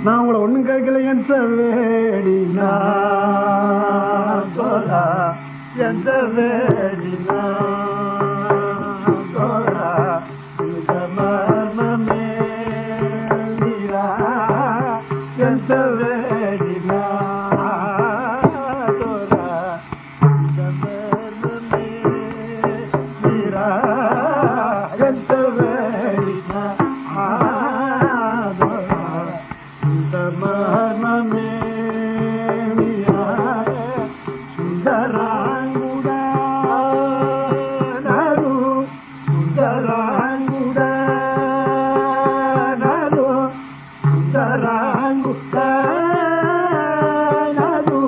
நான் உங்களை ஒன்றும் கேட்கல. என் வேடினா எந்த வேடினா மர்மமே நீரா எந்த வேடினா மர்மமே நீரா எந்த வேடினா மர்மமே நீரா சுந்தராங்குடா நரு சுந்தராங்குடா நரு சுந்தராங்குடா நரு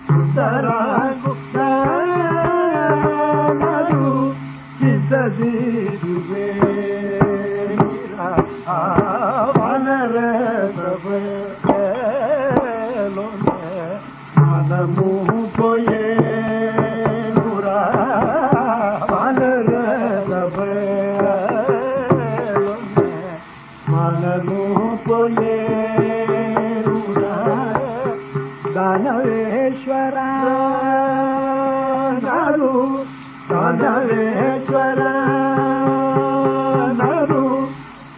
சுந்தராங்குடா நரு சித்ததிவே வனர சபை மனமு போயே நுரா வனர சபை மனமு போயே நுரா தானவேஸ்வர நரு தானவேஸ்வர நரு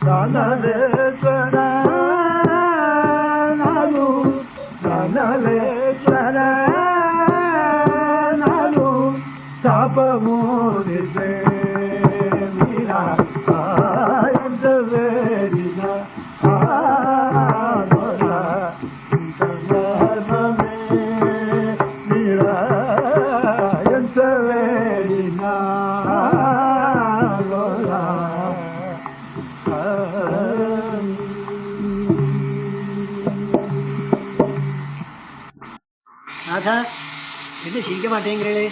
தானவேஸ்வர நரு தானவேஸ்வர நரு சாபமூரிசே மீரா எந்த வேடினா மீரா எந்த வேடினா நாதா, என்ன சிரிக்க மாட்டேங்கிறே?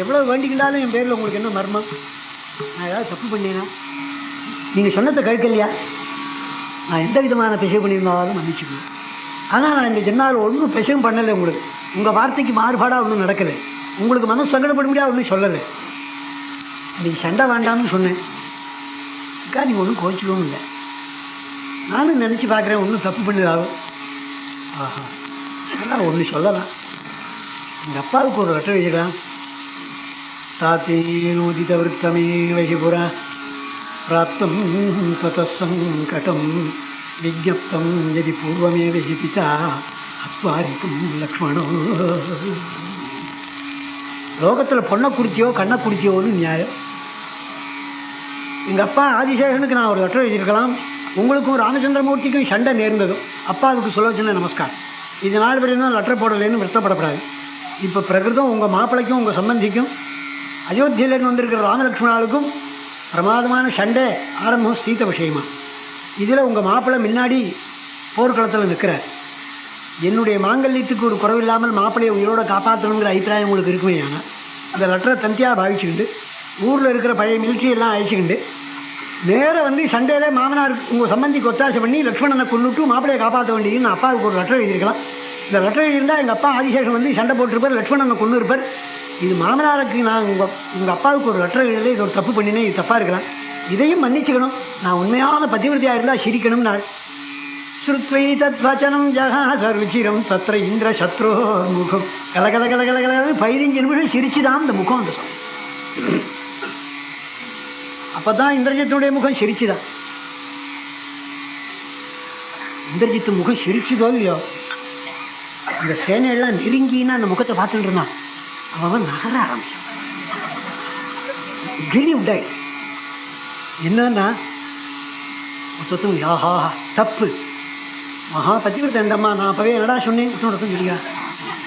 எவ்வளவு வேண்டிக்கிட்டாலும் என் பேரில் உங்களுக்கு என்ன மர்மம்? நான் ஏதாவது தப்பு பண்ணேனா? நீங்கள் சொன்னதை கேட்கலையா? நான் எந்த விதமான பிசகு பண்ணியிருந்தாலும் மன்னிச்சுக்குவேன். ஆனால் நான் இந்த ஜென்மாவில் ஒன்றும் பிசகும் பண்ணலை. உங்களுக்கு உங்கள் வார்த்தைக்கு மாறுபாடாக ஒன்றும் நடக்கலை. உங்களுக்கு மனசு சங்கடப்பட முடியாது ஒன்றும் சொல்லலை. நீங்கள் சண்டை வேண்டாம்னு சொன்னேன். அக்கா நீங்கள் ஒன்றும் கோச்சிக்கவும் இல்லை. நானும் நினச்சி பார்க்குறேன் ஒன்றும் தப்பு பண்ணிடாகும். ஆஹா, ஆனால் ஒன்று சொல்லலாம். எங்கள் அப்பாவுக்கு ஒரு லெட்டர் எழுதிக்கலாம். தாத்தேனோதித விருத்தமே வகிபுரா பிராப்தம் ததசங்கடம் விஜப்தம் எதி பூர்வமே வகிபிதா அத்வாரிக்கும் லக்ஷ்மணோ. லோகத்தில் பொண்ணை குறிச்சியோ கண்ணை குறிச்சியோன்னு நியாயம். எங்கள் அப்பா ஆதிசேஷனுக்கு நான் ஒரு லெட்டர் எழுதியிருக்கலாம். உங்களுக்கும் ராமச்சந்திரமூர்த்திக்கும் சண்டை நேர்ந்ததும் அப்பாவுக்கு சொல்ல வச்சுன்னா நமஸ்காரம். இது நாள் வரையும் தான் லெட்டர் போடலைன்னு வருத்தப்படப்படாது. இப்போ பிரகிருதம் உங்கள் மாப்பிள்ளைக்கும் உங்கள் சம்பந்திக்கும் அயோத்தியிலேருந்து வந்திருக்கிற ராமலக்ஷ்மணாவுக்கும் பிரமாதமான சண்டை ஆரம்பம் சீத விஷயமா. இதில் உங்கள் மாப்பிள்ளை முன்னாடி போர்க்களத்தில் நிற்கிறார். என்னுடைய மாங்கல்யத்துக்கு ஒரு குறைவில்லாமல் மாப்பிள்ளையை உயிரோட காப்பாற்றணுங்கிற அபிப்பிராயம் உங்களுக்கு இருக்குமே. ஆனால் அந்த லெட்டரை தந்தியாக பாவிச்சுக்கிண்டு ஊரில் இருக்கிற பழைய மிலிட்ரியெல்லாம் அழைச்சிக்கிண்டு நேராக வந்து சண்டையில் மாமனார் உங்கள் சம்பந்திக்கு ஒத்தாசை பண்ணி லக்ஷ்மணனை கொண்டுட்டு மாப்பிள்ளையை காப்பாற்ற வேண்டியதுன்னு அப்பாவுக்கு ஒரு லெட்டர் எழுதியிருக்கலாம். இந்த லெட்டர் எழுதியிருந்தால் எங்கள் அப்பா ஆதிசேஷன் வந்து சண்டை போட்டிருப்பார், லக்ஷ்மணனை கொண்டு இருப்பார். இது மாமனாருக்கு நான் உங்கள் அப்பாவுக்கு ஒரு லெட்டர் எழுதி இது ஒரு தப்பு பண்ணினேன், இது தப்பாக இருக்கலாம், இதையும் மன்னிச்சுக்கணும். நான் உண்மையான பதிவிரதியாக இருந்தால் சிரிக்கணும். நான் ஸ்ருத்வை தத் வச்சனம் ஜகாச ருச்சிரம் தத்திர இந்திர சத்ரோ முகம் கலகல கலகல கலகல 15 நிமிஷம் சிரிச்சுதான் இந்த முகம் அந்த சொல். அப்போ தான் இந்திரஜித்துடைய முகம் சிரிச்சுதான். இந்திரஜித்து முகம் சிரிச்சுதோ இல்லையோ, இந்த சேனையெல்லாம் நெருங்கின்னா அந்த முகத்தை பார்த்துட்டு இருந்தான். அவன் நகர ஆரம்பிச்சான். கிளி உண்டாய் என்னன்னா மொத்தத்தும் யாஹா தப்பு மகா பத்திவிரத்தை எந்தம்மா நான் அப்பவே என்னடா சொன்னேன் சொல்லியா?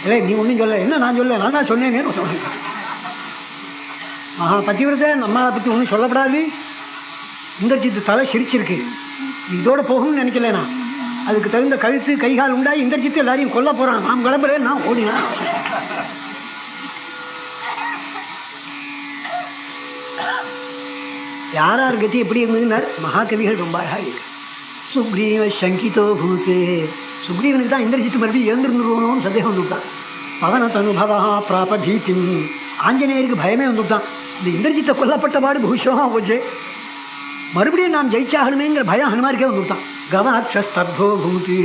இல்லை நீ ஒன்றும் சொல்ல. என்ன நான் சொல்ல, நான் தான் சொன்னேன்னு மகா பத்திவிரத்தை நம்மளை பற்றி ஒன்றும் சொல்லப்படாது. இந்திரஜித்து தலை சிரிச்சிருக்கு. இதோட போகணும்னு நினைக்கல. நான் அதுக்கு தகுந்த கழுத்து கைகால் உண்டாகி இந்திரஜித்து எல்லாரையும் கொல்ல போகிறான். நான் கிளம்புறேன், நான் ஓடினேன். யாரார் கதி எப்படி இருந்ததுன்னார் மகாகவிகள் ரொம்ப அழகாக இருக்கு. சுக்ரீவ சங்கிதோ பூத்தே. சுக்ரீவனுக்கு தான் இந்திரஜித்து மறுபடியும் இழந்துருந்துருவோன்னு சந்தேகம் வந்துவிட்டான். பவனத் அனுபவா பிராபதீத்தின். ஆஞ்சநேயருக்கு பயமே வந்துவிட்டான். இந்த இந்திரஜித்தை கொல்லப்பட்ட பாடு பூஷமாக போச்சு. மறுபடியும் நாம் ஜெயிச்சாகணுமேங்கிற பயம் ஹனுமாருக்கே வந்துவிட்டான். கவாட்சஸ்தப்தோ பூதி,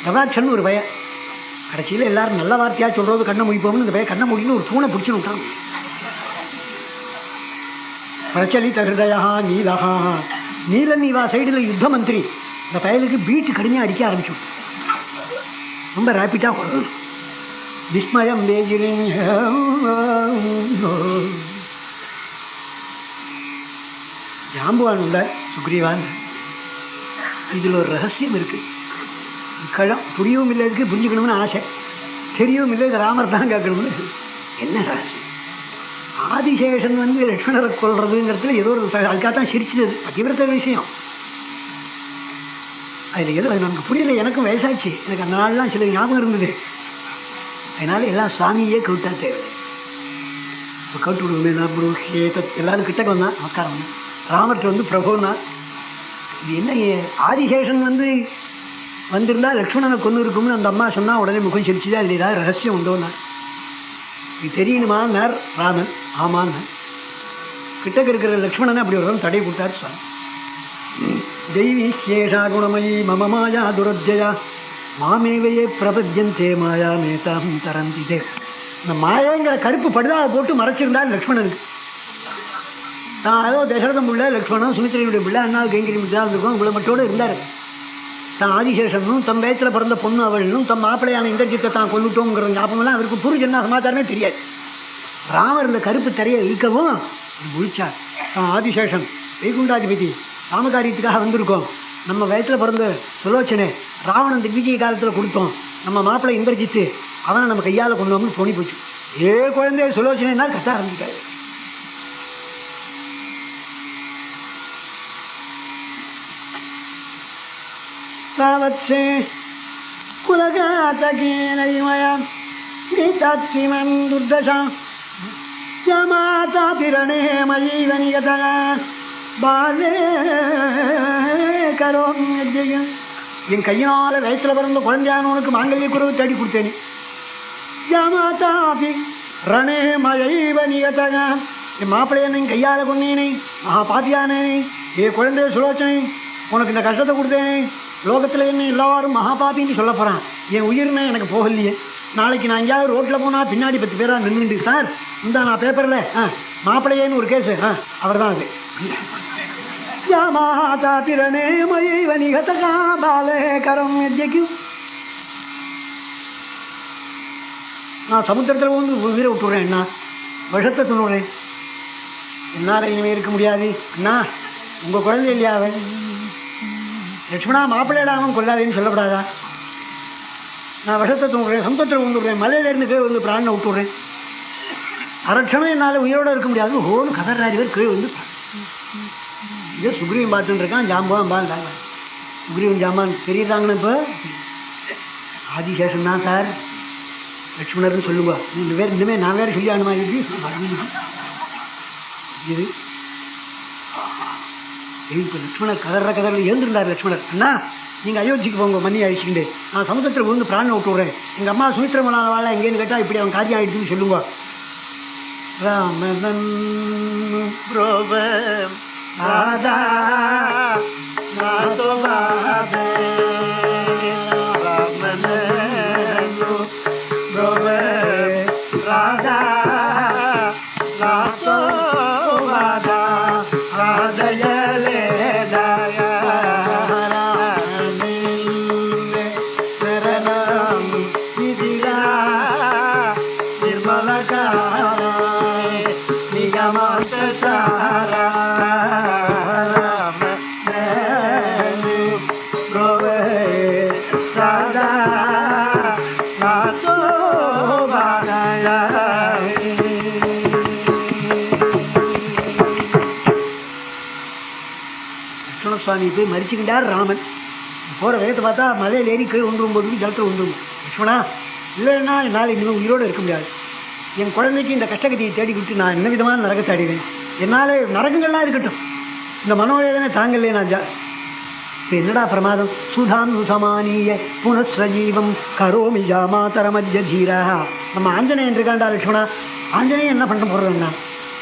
கவாட்சன்னு ஒரு பயம். கடைசியில் எல்லாரும் நல்ல வார்த்தையாக சொல்கிறது கண்ணை முடிப்போம்னு இந்த பையன் கண்ணை முடின்னு ஒரு தூணை பிடிச்சுன்னு விட்டான். பிரச்சலித ஹிருதயா நீலஹா, நீலன் இவா சைடில் யுத்த மந்திரி. இந்த பயலுக்கு பீட்டு கடுமையாக அடிக்க ஆரம்பிச்சு, ரொம்ப ரேப்பிட்டாக போடுறது. விஸ்மயம் வேஜிரின் ஜாம்புவான் உள்ள சுக்ரீவான். இதில் ஒரு ரகசியம் இருக்கு. கழம் புரியவும் இல்லை, இதுக்கு புரிஞ்சுக்கணும்னு ஆசை, தெரியவும் இல்லை, இது ராமர் தான் கேட்கணும்னு. என்ன ரகசியம்? ஆதிசேஷன் லட்சுமணரை கொள்றதுங்கிறதுல ஏதோ ஒரு அதுக்காகத்தான் சிரிச்சது, அதிவிரத்த விஷயம். அதில் ஏதோ நமக்கு புரியல. எனக்கும் வயசாச்சு, எனக்கு அந்த நாள்லாம் சில ஞாபகம் இருந்தது. அதனால எல்லாம் சுவாமியே கவுட்டா தேவை. இப்போ கவுட்டு விடுவோம். எல்லாரும் கிட்டக்கு வந்தான், நமஸ்காரம். ராமர்கிட்ட பிரபுன்னா, இது என்ன ஆதிசேஷன் வந்திருந்தா லக்ஷ்மணனை கொண்டு இருக்கும்னு அந்த அம்மா சொன்னா உடனே முகம் சிரிச்சுதான். அது ஏதாவது ரகசியம் உண்டோன்னா இது தெரியணுமான்னார் ராமன். ஆமான்னு கிட்டக்கு இருக்கிற லக்ஷ்மணனை அப்படி ஒரு தடை கொடுத்தார் சுவாமி. தெய்வீ சேஷா குணமயி மம மாயா துரஜயா மாமேவையே பிரபத்யந்தே மாயா மேதாம் தரந்திதே. இந்த மாயங்கிற கருப்பு படுதாவை போட்டு மறைச்சிருந்தார் லக்ஷ்மணனுக்கு. தான் ஏதோ தசரதம் பிள்ளை லக்ஷ்மணன், சுமித்திரையுடைய பிள்ளை, அண்ணாவுக்கு கைங்கரி முடிச்சா இருக்கும், இவ்வளோ மட்டும் இருந்தார். தான் ஆதிசேஷனும் தம் வயத்தில் பிறந்த பொண்ணு அவளும் தம் மாப்பிள்ளையான இந்திரஜித்தை தான் கொண்டுட்டோங்கிற ஞாபகம்லாம் அவருக்கு புரிஞ்சு சமாச்சாரமே தெரியாது. ராமர் இந்த கருப்பு தரையை இழுக்கவும் முழிச்சார். தான் ஆதிசேஷன் வைகுண்டாதிபதி ராமகாரியத்துக்காக வந்திருக்கோம். நம்ம வயத்தில் பிறந்த சுலோச்சனை ராவணன் திவ்விஜய காலத்தில் கொடுத்தோம். நம்ம மாப்பிள்ளை இந்திரஜித்து அவனை நம்ம கையால் கொண்டு வந்து தோணி போச்சு. குழந்தைய சுலோச்சனைன்னா கத்த ஆரம்பிக்காது. தாவத்ஸே குலகாதகேனமயம் கீதாத்சிமம் துர்தசாம் யமாதாபிரணே மயீவ நிகதः பாலே கரோம் யஜ்யம். என் கையினால வயசுல பிறந்த குழந்தையானவனுக்கு மாங்கல்ய குறைவு தேடி கொடுத்தேனே. யமாதாபி ரணே மயீவ நிகதः, என் மாப்பிள்ளைய என் கையால் கொன்னேனே, மகா பாத்தியானேனே. ஏ குழந்தைய சுலோச்சனை, உனக்கு இந்த கஷ்டத்தை கொடுத்தேனே. லோகத்தில் என்ன எல்லாரும் மகாபாபின்னு சொல்ல போகிறான். என் உயிர்னே எனக்கு போகலையே. நாளைக்கு நான் எங்கேயாவது ரோட்டில் போனால் பின்னாடி 10 பேராக நின்றுட்டு, சார் இந்த நான் பேப்பரில் மாப்பிள்ளையேன்னு ஒரு கேஸு, அவர் தான் அது. நான் சமுத்திரத்தில் உயிரை விட்டுறேன் அண்ணா, விஷத்தை துணுறேன். என்னால் இனிமே இருக்க முடியாது அண்ணா. உங்கள் குழந்தை இல்லையா அவன்? லட்சுமணா மாப்பிள்ளையிடாமல் கொள்ளாதேன்னு சொல்லப்படாதா? நான் விஷத்தை தூங்குறேன், சமுத்திரத்தில் விடுறேன், மலையிலேருந்து பிராணனை விட்டுடுறேன். அரட்சமே என்னால் உயிரோடு இருக்க முடியாது. ஹோன்னு கதறாரிவர் கீழே இதே சுக்ரீவன் பார்த்துட்டு இருக்கான். ஜாம்பவான் பாருங்க, சுக்ரீவன் ஜாம்பான் தெரியுறாங்கன்னு. இப்போ ஆதிசேஷன் தான் சார் லட்சுமணர்னு சொல்லுவா. இந்த பேர் இனிமேல் நான் வேறு சொல்லி ஆகணுமா? இது இப்போ லட்சுமணர் கதறில் எழுந்திருந்தார். லட்சுமணர், அண்ணா நீங்கள் அயோத்திக்கு போங்க, மண்ணி அழிச்சுக்கிண்டு நான் சமுத்திரத்தில் விழுந்து பிராணம் விட்டு விட்றேன். எங்கள் அம்மா சுமித்திரமனால வாழ எங்கேன்னு கேட்டால் இப்படி அவன் காரியம் ஆகிடுச்சுன்னு சொல்லுங்க. ராமன் ராதா சுவாமி போய் மறிச்சுக்கிட்டார் ராமன். போகிற வேகத்தை பார்த்தா மலையில் ஏறி கீழே ஒன்றும்போது ஜலத்தில் ஒன்றும். லட்சுமணா இல்லைன்னா என்னால் இனிமேல் உயிரோடு இருக்க முடியாது. என் குழந்தைக்கு இந்த கஷ்டகதியை தேடி கொடுத்து நான் என்ன விதமான நரகத்தை அடைவேன். என்னால் நரகங்கள்லாம் இருக்கட்டும், இந்த மனோவேதனை தாங்கலே நான் இப்போ என்னடா பிரமாதம். சுதாம் சுசமானிய புனஸ்வஜீவம் கரோமி ஜாமாதர மத்திய தீரா. நம்ம ஆஞ்சநேயன் இருக்காண்டா லட்சுமணா. ஆஞ்சநேயன் என்ன பண்ண போகிறதுன்னா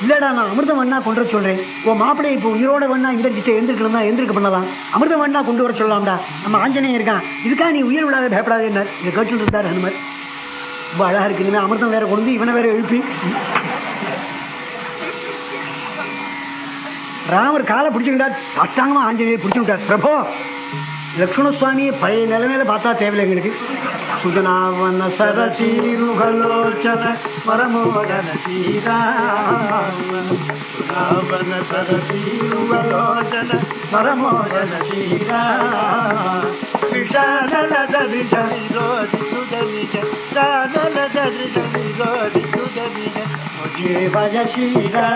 இல்லடா நான் அமிர்தம் வேணா கொண்டு வர சொல்றேன், உன் மாப்பிள்ளை இப்போ உயிரோட வேணா இந்த கிட்ட எழுந்திருக்கணும் தான் எழுந்திருக்க பண்ணலாம், அமிர்தம் வேணா கொண்டு வர சொல்லலாம்டா, நம்ம ஆஞ்சநேயன் இருக்கான், இதுக்காக நீ உயிர் விடாத பயப்படாது என்ன இதை கேட்டு இருந்தார் ஹனுமர். ரொம்ப அழகா இருக்கு. இனிமே அமிர்தம் வேற கொண்டு இவனை வேற எழுப்பி ராமர் காலை பிடிச்சுக்கிட்டார், அஷ்டாங்கமா ஆஞ்சநேயர் பிடிச்சு விட்டார். பிரபோ லக்ஷ்மண சுவாமியை பழைய நிலைமையில பார்த்தா தேவையில்லை எங்களுக்கு. சுஜனாவன சரசீருகலோச்சன பரமோதன சீராவன சரசீருகலோச்சன பரமோதன சீரா விஷாலத விஷமிரோதி சுதனிஜ சாதலத விஷமிரோதி சுதனிஜ முஜே பஜ சீரா.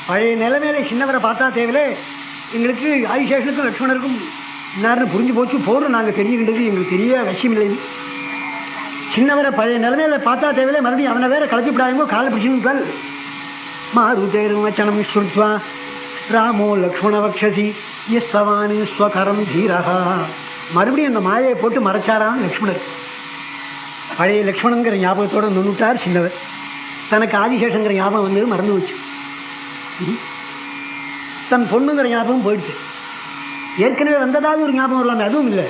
பழைய நிலைமையில சின்னவரை பார்த்தா தேவையில்லை எங்களுக்கு, ஆதிசேஷனுக்கும் லட்சுமணருக்கும் இன்னாருன்னு புரிஞ்சு போச்சு, போதும் நாங்கள் தெரிஞ்சுக்கிட்டது எங்களுக்கு தெரிய விஷயம் இல்லை. சின்னவரை பழைய நிலைமையில பார்த்தா தேவையில்லை, மறுபடியும் அவனை வேற கலத்தி விடாதோ காலை பிடிச்சுன்னு மாருதேரும் வச்சனம் ஸ்ருத்வா ராமோ லக்ஷ்மண வக்ஷசி யஸ்தவானி ஸ்வகரம் தீரஹா. மறுபடியும் அந்த மாயை போட்டு மறைச்சாராம் லக்ஷ்மணர். பழைய லக்ஷ்மணங்கிற ஞாபகத்தோடு நின்றுட்டார் சின்னவர். தனக்கு ஆதிசேஷங்கிற ஞாபகம் வந்து மறந்து வச்சு, தன் பொண்ணுங்கிற ஞாபகம் போயிடுச்சு. ஏற்கனவே வந்ததாவது ஒரு ஞாபகம் வரலாமே, அதுவும் இல்லை.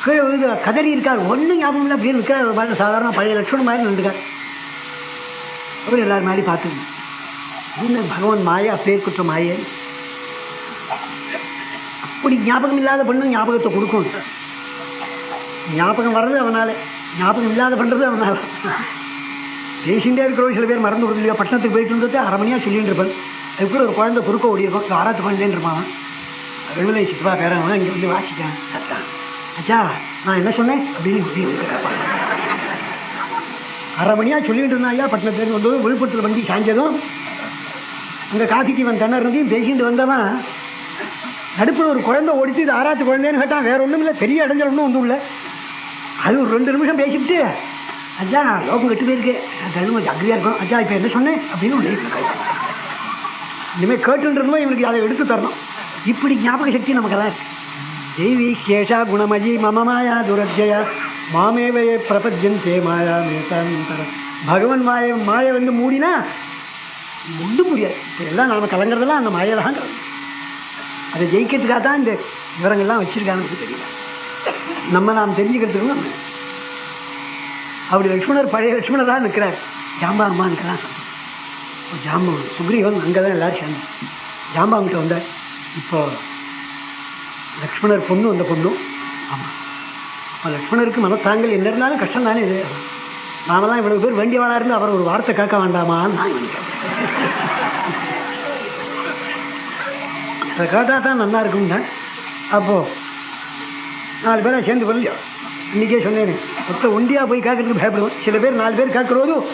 கீழே கதறி இருக்கார், ஒன்றும் ஞாபகம் இல்லை, அப்படின்னு இருக்க சாதாரண பழைய லட்சுமணன் மாதிரி நின்றுக்கார். அவர் எல்லாரும் மாதிரி பார்த்துக்கணும். என்ன பகவான் மாயா பேர் குற்ற மாயை, அப்படி ஞாபகம் இல்லாத பொண்ணு ஞாபகத்தை கொடுக்கும். ஞாபகம் வர்றது அவனால, ஞாபகம் இல்லாத பண்றது அவனால. பேசிகிட்டே இருக்கிறவங்க சில பேர் மறந்து விடுது இல்லையா, பட்டணத்துக்கு போயிட்டு இருந்தது அரை மணியாக சொல்லிட்டு இருப்பேன். அதுக்குள்ள ஒரு குழந்தை குறுக்க ஓடி இருக்கும், ஆராத்து குழந்தைன்னு இருப்பான். வெள்ளிலை சித்தப்பா பேரவன் இங்கே வந்து வாசிக்கான், அச்சா நான் என்ன சொன்னேன் அப்படின்னு அரை மணியாக சொல்லிட்டு இருந்தான். ஐயா பட்டணத்துலேருந்து வந்ததும் விழுப்புரத்தில் வண்டி சாய்ஞ்சதும் அங்கே காஃபிக்கு இவன் திணற இருந்தையும் பேசிட்டு வந்தவன் நடுப்பில் ஒரு குழந்தை ஓடிச்சு, இது ஆராத்து குழந்தைன்னு கேட்டான். வேற ஒன்றும் இல்லை, பெரிய இடைஞ்சல் ஒன்றும் ஒன்றும் இல்லை. அது ஒரு 2 நிமிஷம் பேசிவிட்டு, அச்சா லோகம் கெட்டு போயிருக்கு, கழுவு அக்ரியா இருக்கும், அச்சா இப்போ என்ன சொன்னேன் அப்படின்னு இனிமேல் கேட்டுன்றதும் இவனுக்கு அதை எடுத்து தரணும். இப்படி ஞாபக சக்தி நமக்கெல்லாம் தேவி சேஷா குணமஜி மம மாயா துரஜயா மாமேவையே பிரபஞ்சந்தே மாயா மேதாந்தர. பகவன் மாயை வந்து மூடினா ஒன்றும் முடியாது. இப்போ எல்லாம் நாம் கலங்குறதெல்லாம் அந்த மாயை தான். அதை ஜெயிக்கிறதுக்காக தான் இந்த விவரங்கள்லாம் வச்சிருக்காங்கன்னு தெரியல, நம்ம நாம் தெரிஞ்சுக்கிறதுக்கும். அப்படி லக்ஷ்மணர் பழைய லக்ஷ்மணர் தான் நிற்கிறார், ஜாம்பாம்மா நிற்கிறான். ஜாம்பம் சுக்ரீவன் அங்கே தான் எல்லாரும் சேர்ந்து ஜாம்பாங்கிட்ட வந்தார். இப்போ லக்ஷ்மணர் பொண்ணு அந்த பொண்ணும். ஆமாம், இப்போ லக்ஷ்மணருக்கு மனத்தாங்கள் என்ன இருந்தாலும் கஷ்டம் தானே இது. நாமெல்லாம் இவ்வளவு பேர் வேண்டியவனாக இருந்து அவர் ஒரு வார்த்தை கேட்க வேண்டாமான்னு நான் அதை கேட்டால் தான் நல்லா இருக்கும்னா. அப்போது 4 பேரை சேர்ந்து வரலையோ, இன்றைக்கே சொன்னேன், மொத்தம் ஒண்டியாக போய் கேட்கறதுக்கு பயப்படுவான். சில பேர் 4 பேர் கேட்குறோதும்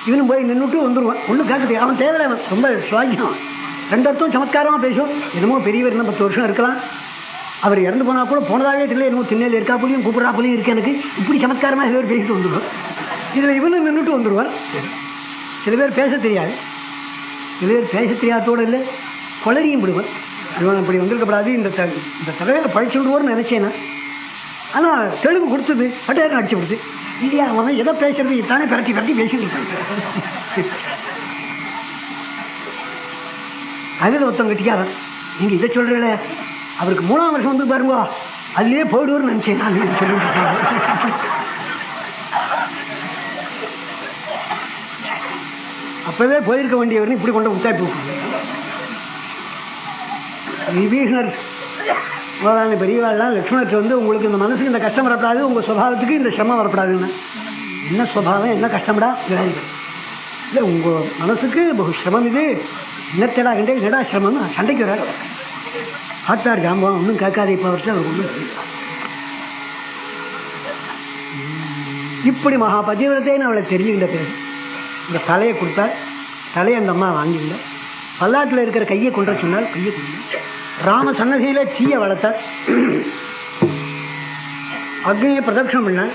இவனும் போய் நின்றுட்டு வந்துடுவான். ஒன்றும் கேட்குறது அவன் தேவையில்லை, அவன் ரொம்ப சுவாகியம். 2 அர்த்தம் சமத்காரமாக பேசும். என்னமோ பெரியவர் இன்னும் 10 வருஷம் இருக்கலாம், அவர் இறந்து போனால் கூட போனதாகவே தெரியல, என்னமோ திண்ணையில் இருக்கா போலையும் கூப்பிட்றா போலையும் இருக்கு எனக்கு. இப்படி சமத்காரமாக சில பேர் பேசிட்டு வந்துடுவான். இதில் இவனும் நின்றுட்டு வந்துடுவான். சில பேர் பேச தெரியாது, சில பேர் பேச தெரியாதோடு இல்லை கொளறியும் விடுவான். இவன் இப்படி வந்திருக்கப்படாது, இந்த தலையில் பழிச்சுடுவோன்னு நினச்சேன்னா. ஆனால் தெளிவு கொடுத்தது பட்டையாரம் அடிச்சு கொடுத்து இல்லையா, அவன் எதை பேசுறது தானே பரட்டி பரட்டி பேசிட்டு இருக்காங்க. அதில் ஒருத்தவங்க கட்டிக்காரன், நீங்கள் இதை சொல்கிறீங்களே அவருக்கு 3ஆம் வருஷம் வந்து பாருங்க அதுலேயே போயிடுவோன்னு நினச்சேன் நான் சொல்லிட்டு இருக்காங்க. அப்பவே போயிருக்க வேண்டியவர்னு இப்படி கொண்டு உத்தாப்பி விட்டாங்க. விபீஷணர் முதலான பெரியவாள்லாம் லக்ஷ்மணருக்கு வந்து உங்களுக்கு இந்த மனசுக்கு இந்த கஷ்டம் வரப்படாது, உங்கள் சுபாவத்துக்கு இந்த சிரமம் வரப்படாதுன்னு. என்ன சுபாவம் என்ன கஷ்டம்டா இல்லை, உங்கள் மனசுக்கு பகு சிரமம் இது, இன்னத்தடா கண்டே என்னடா சிரமம்னு சண்டைக்கு வர ஆத்தார் ஜாம்பம் ஒன்றும் கேட்காது. இப்போ அவர்கிட்ட அவர் ஒன்றும் இப்படி மகா பதிவிரத்தைன்னு அவளை தெரிஞ்சுக்கிட்ட பேர் இந்த தலையை கொடுத்தாள். தலையை அந்த அம்மா வாங்கியிருந்த பல்லாட்டில் இருக்கிற கையை கொண்டு சொன்னால் கையை கொண்டு ராம சன்னதியில தீய வளர்த்தார். அக்னியை பிரதட்சணம் பண்ணார்,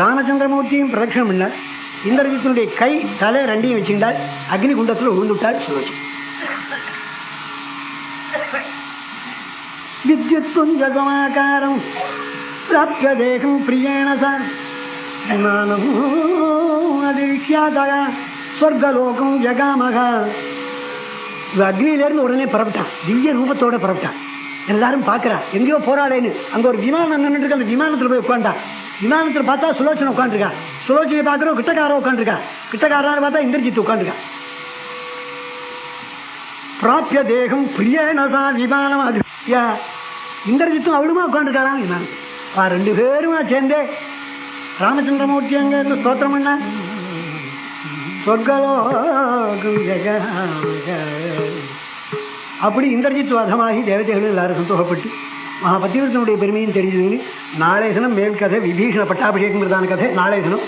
ராமச்சந்திரமூர்த்தியும் பிரதட்சணம் பண்ணார். இந்திரஜித்தினுடைய கை தலை 2ஐயும் வச்சுக்கிட்டால் அக்னி குண்டத்தில் உழுந்துவிட்டாள் சுழற்சி. வித்யுத் துஞ்சகமாகாரம் प्राप्य देहं प्रियेण स विमानम् அதிர்ஷ்யாதய ஸ்வர்கலோகம் ஜகாமக. அக்னியிலேருந்து உடனே புறப்பட்டான், திவ்ய ரூபத்தோட புறப்பட்டான். எல்லாரும் பார்க்குறா, எங்கேயோ போராடேன்னு. அங்கே ஒரு விமானம் நின்றுட்டு இருக்கு, அந்த விமானத்தில் போய் உட்காண்டா. விமானத்தில் பார்த்தா சுலோச்சனை உட்காந்துருக்கா, சுலோச்சனை பார்க்குறோம் கிட்டக்காரோ உட்காந்துருக்கா, கிட்டக்காரன்னு பார்த்தா இந்திரஜித் உட்காந்துருக்கா. பிராப்ய தேகம் பிரியனசா விமானம் அதிர்ஷ்ய. இந்திரஜித்தும் அவளுமா உட்காந்துருக்காராம் விமானம். ரெண்டு பேருமா சேர்ந்தே ராமச்சந்திரமூர்த்தி அங்கே இருந்து ஸ்தோத்திரம் பண்ண சொர்க்கலோகம் ஜெகமக. அப்படி இந்திரஜித் வதமாகி தேவதைகள் எல்லாரும் சந்தோஷப்பட்டு மகாபத்திரத்தினுடைய பெருமையும் தெரிஞ்சது. நாளைய தினம் மேல் கதை விபீஷண பட்டாபிஷேகம் பிரதான கதை. நாளைய தினம்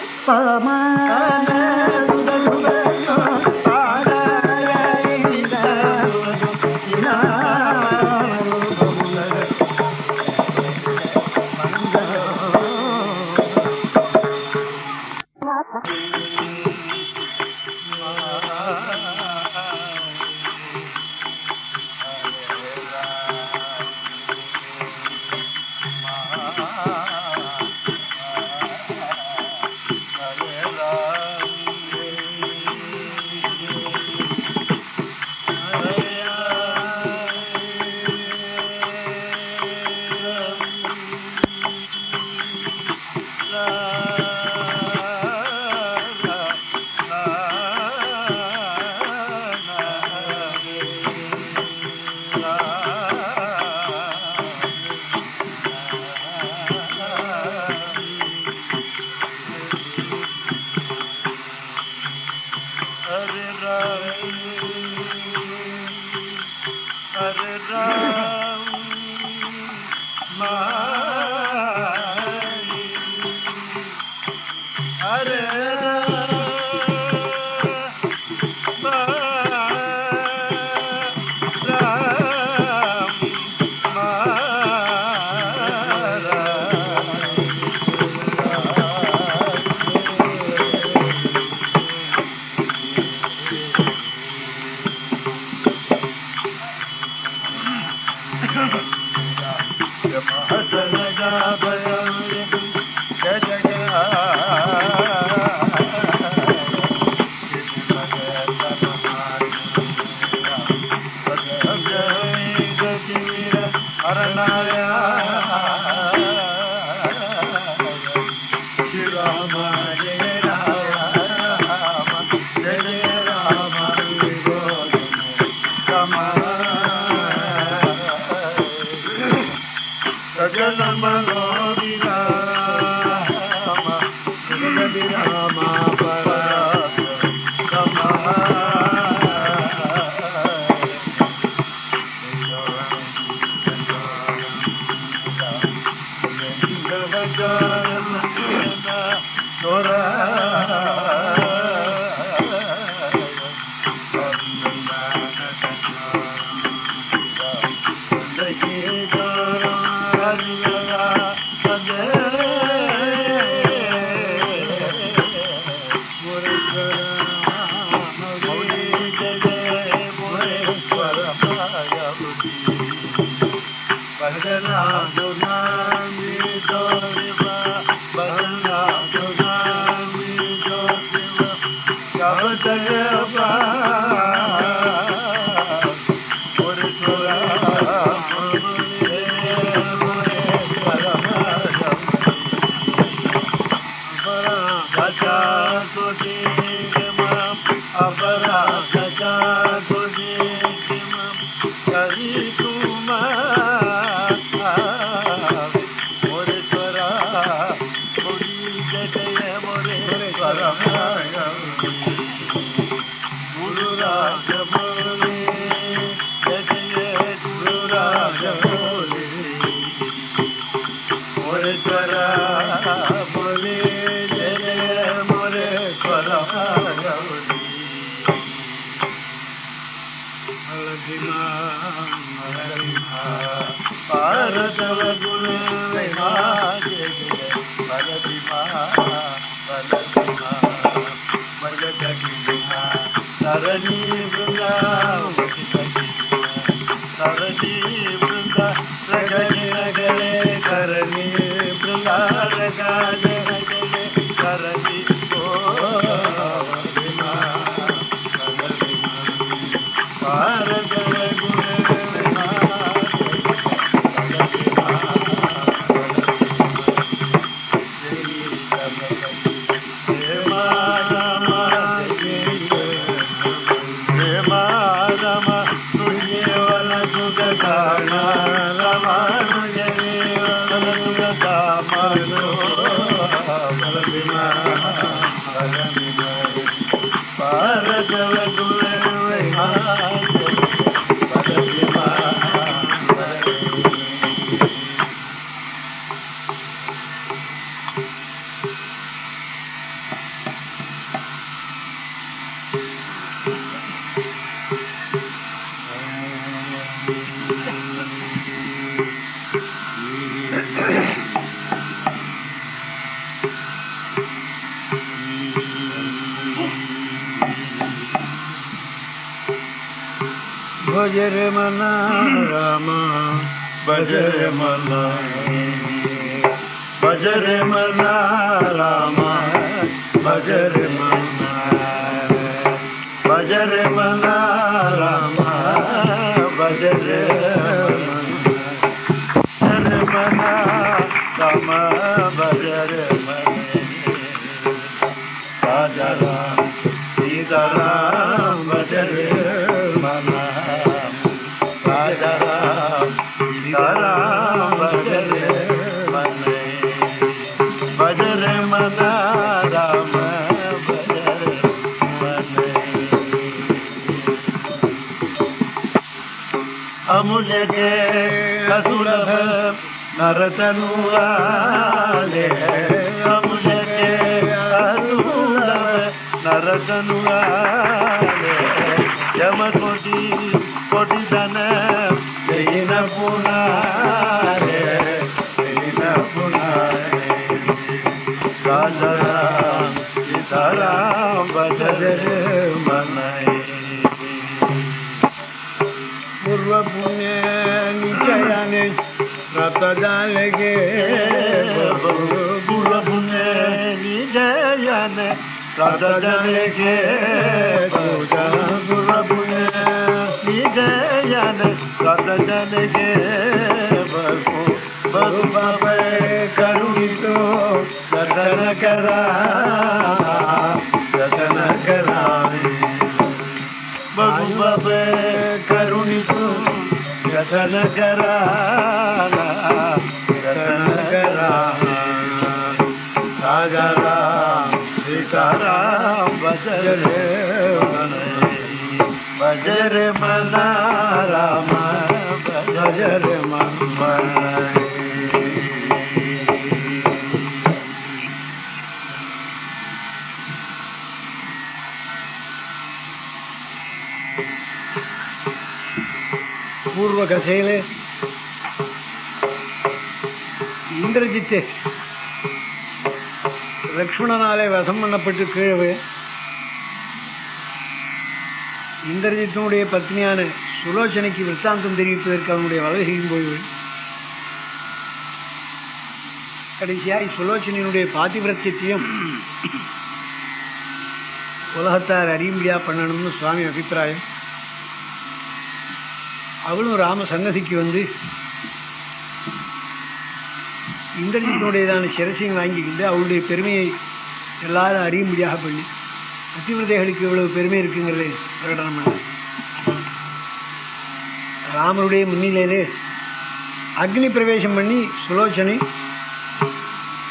सरणी वृंदा भजरे मना राम भजरे मना भजरे मना राम भजरे मना भजरे मना राम भजरे मना राम भजरे राजा राम सीता राम भजरे मना राजा राम सीता राम भजरे मने भजरे मना राम भजरे मने अमूल्य के असुलभ नरतनुआले अमूल्य के असुलभ नरतनुआले यमकोटि कोटि धन जैन पुनारे जैन पुनारे राजाराम सीताराम भजरे मनाए पूर्व पुण्य निचयाने रत जालगे पूर्व पुण्य निचयाने रत जालगे पूर्व पुण्य निचयाने रत जालगे बहु बाप करुणितो रतन करा बहु बाप करुणितो रतन करा राजा राम सीताराम भजरे भजरे मना राम भजरे मना पूर्व कथेले இந்திரஜித்து லக்ஷ்மணனாலே வசம் பண்ணப்பட்டு கீழே இந்திரஜித்தினுடைய பத்னியான சுலோச்சனைக்கு விற்த்தாந்தம் தெரிவிப்பதற்கு அவனுடைய வலை செய்யும் போது கடைசியாய் சுலோச்சனையினுடைய பாதிவிரத்தியத்தையும் உலகத்தார் அறியும்படியா பண்ணணும்னு சுவாமி அபிப்பிராயம். அவளும் ராம சன்னதிக்கு வந்து இந்திரஜித்தினுடையதான சிரசையும் வாங்கிக்கிட்டு அவளுடைய பெருமையை எல்லாரும் அறியும்படியாக பண்ணி பத்திவிரதைகளுக்கு இவ்வளவு பெருமை இருக்குங்கிறதை பிரகடனம் பண்ண ராமனுடைய முன்னிலையிலே அக்னி பிரவேசம் பண்ணி சுலோச்சனை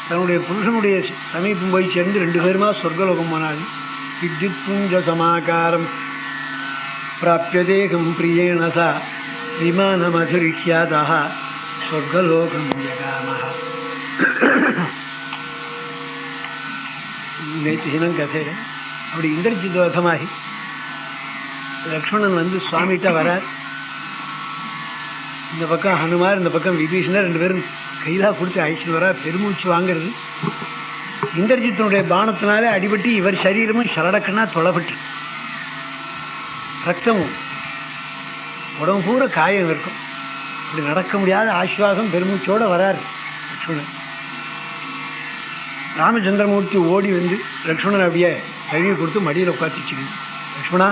தன்னுடைய புருஷனுடைய சமீபம் போய் சேர்ந்து 2 பேருமா சொர்க்கலோகம் போனாலும் வித்யுத் புஞ்ச சமாகாரம் பிராப்யதேகம் பிரியேண சா விமானமதுரிஹ்யாதः சொர்க்கலோகம் ஜகாமः. நேற்று தினம் கதையில அப்படி இந்திரஜித் வசமாகி லக்ஷ்மணன் வந்து சுவாமிகிட்ட வரார். இந்த பக்கம் ஹனுமார், இந்த பக்கம் விபீஷணர் 2 பேரும் கையிலா கொடுத்து அழிச்சுட்டு வரார். பெருமூச்சு வாங்கிறது. இந்திரஜித்தினுடைய பானத்தினாலே அடிபட்டு இவர் சரீரமும் சரடக்கண்ணா தொலைப்பட்டு ரத்தமும் உடம்பு பூரா காயம் இருக்கும். அப்படி நடக்க முடியாத ஆசுவாசம் பெருமூச்சோட வரார் லக்ஷ்மணன். ராமச்சந்திரமூர்த்தி ஓடி வந்து லக்ஷ்மணன் அப்படியே கழுவி கொடுத்து மடியில் உட்காந்துச்சு. லக்ஷ்மணா,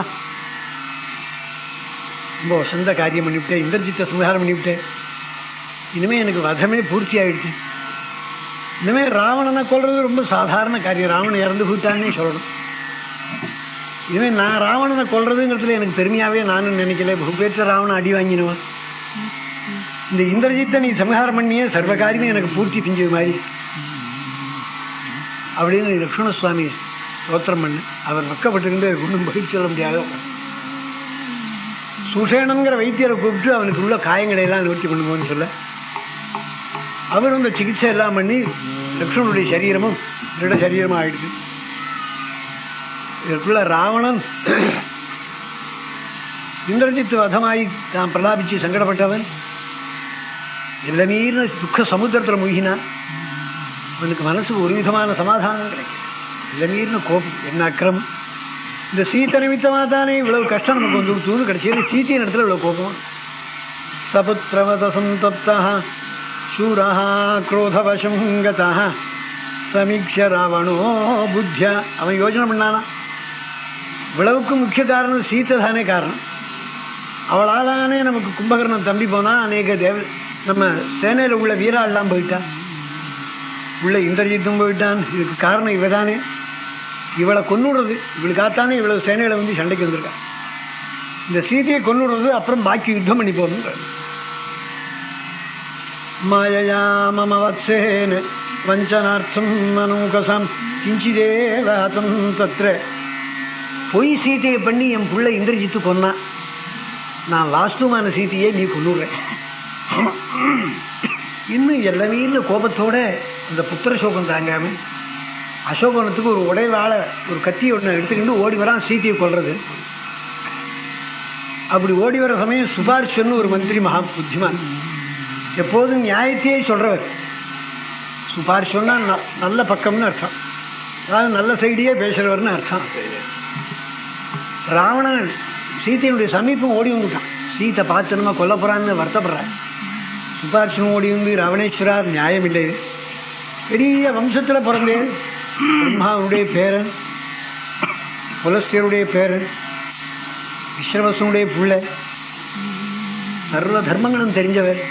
ரொம்ப வசந்த காரியம் பண்ணிவிட்டேன், இந்திரஜித்தை சம்ஹாரம் பண்ணிவிட்டேன். இனிமேல் எனக்கு வதமே பூர்த்தி ஆகிடுச்சு. இனிமேல் ராவணனை கொல்றது ரொம்ப சாதாரண காரியம். ராவணன் இறந்து போயிட்டான்னே சொல்லணும். இனிமேல் நான் ராவணனை கொல்றதுங்கிறதுல எனக்கு பெருமையாகவே நானும் நினைக்கல. பகுபேற்ற ராவணன் அடி வாங்கினவன். இந்த இந்திரஜித்தை நீ சம்ஹாரம் பண்ணியே சர்வகாரியமே எனக்கு பூர்த்தி செஞ்சது மாதிரி அப்படின்னு லக்ஷ்மண சுவாமி ஸ்தோத்திரம் பண்ணு. அவர் வெக்கப்பட்டிருந்து ஒன்றும் பதில் சொல்ல முடியாத சுஷேனங்கிற வைத்தியரை கூப்பிட்டு அவனுக்கு உள்ள காயங்களை எல்லாம் நிவர்த்தி பண்ணுவோன்னு சொல்ல அவர் அந்த சிகிச்சை எல்லாம் பண்ணி லக்ஷ்மணனுடைய சரீரமும் திருட சரீரமும் ஆயிடுச்சு. இதற்குள்ள ராவணன் இந்திரஜித்து வதமாயி தான் பிரலாபிச்சு சங்கடப்பட்டவன் எல்லாமீர்னு துக்க சமுத்திரத்தில் மூழ்கினான். அவனுக்கு மனசுக்கு ஒரு விதமான சமாதானம் கிடைக்கும். எல்லாமீர்னு கோபம், என்ன அக்கிரமம், இந்த சீத்தை நிமித்தமாக தானே இவ்வளவு கஷ்டம் நமக்கு வந்து தூணு கிடைச்சது, சீத்தையின் இடத்துல இவ்வளவு கோபம். சபுத்திரவத சந்தப்தா சூரா குரோதவசம் கதா சமீக்ஷ ராவணோ புத்தியா. அவன் யோஜனை பண்ணானா இவ்வளவுக்கு முக்கிய காரணம் சீத்தை தானே காரணம். அவளாலானே நமக்கு கும்பகர்ணன் தம்பி போனா, அநேக நம்ம சேனையில் உள்ள வீராள்லாம் போயிட்டான், உள்ள இந்திரஜித்தும் போயிட்டான். இதுக்கு காரணம் இவதானே. இவளை கொன்னுடுறது, இவளுக்காத்தானே இவ்வளவு சேனையில வந்து சண்டைக்கு வந்திருக்கான். இந்த சீதையை கொன்னுடுறது, அப்புறம் பாக்கி யுத்தம் பண்ணி போகணும். மாயையா மம வத்சேன வஞ்சனார்த்தம் மனோகசாம் கிஞ்சிதேவாதம் தத்ர. பொய் சீதையை பண்ணி என் பிள்ளை இந்திரஜித்து கொன்னான், நான் வாஸ்துமான சீதையை நீ கொன்னுடுறேன். இன்னும் எல்லாமே கோபத்தோட அந்த புத்திர சோகம் தாங்காம அசோகவனத்துக்கு ஒரு உடைவாள ஒரு கத்தி ஒன்று எடுத்துக்கிட்டு ஓடி வரான் சீதையை கொல்றது. அப்படி ஓடி வர சமயம் சுபார்ஷன்னு ஒரு மந்திரி மகா புத்திமான், எப்போதும் நியாயத்தையே சொல்றவர். சுபார்ஷன்னா நல்ல பக்கம்னு அர்த்தம், அதாவது நல்ல சைடியே பேசுறவர்னு அர்த்தம். ராவணன் சீதையுடைய சமீபம் ஓடி வந்துட்டான், சீத்தை பார்த்து நம்ம கொல்ல போறான்னு வருத்தப்படுறான். சுபார்ஷன் ஓடி வந்து ராவணேஸ்வரா நியாயம் இல்லை, பெரிய வம்சத்தில் பிறந்தேன், பிரம்மாவுடைய பேரன், புலஸ்தியருடைய பேரன், விஸ்வவசனுடைய பிள்ளை, சர்வ தர்மங்களும் தெரிஞ்சவர்.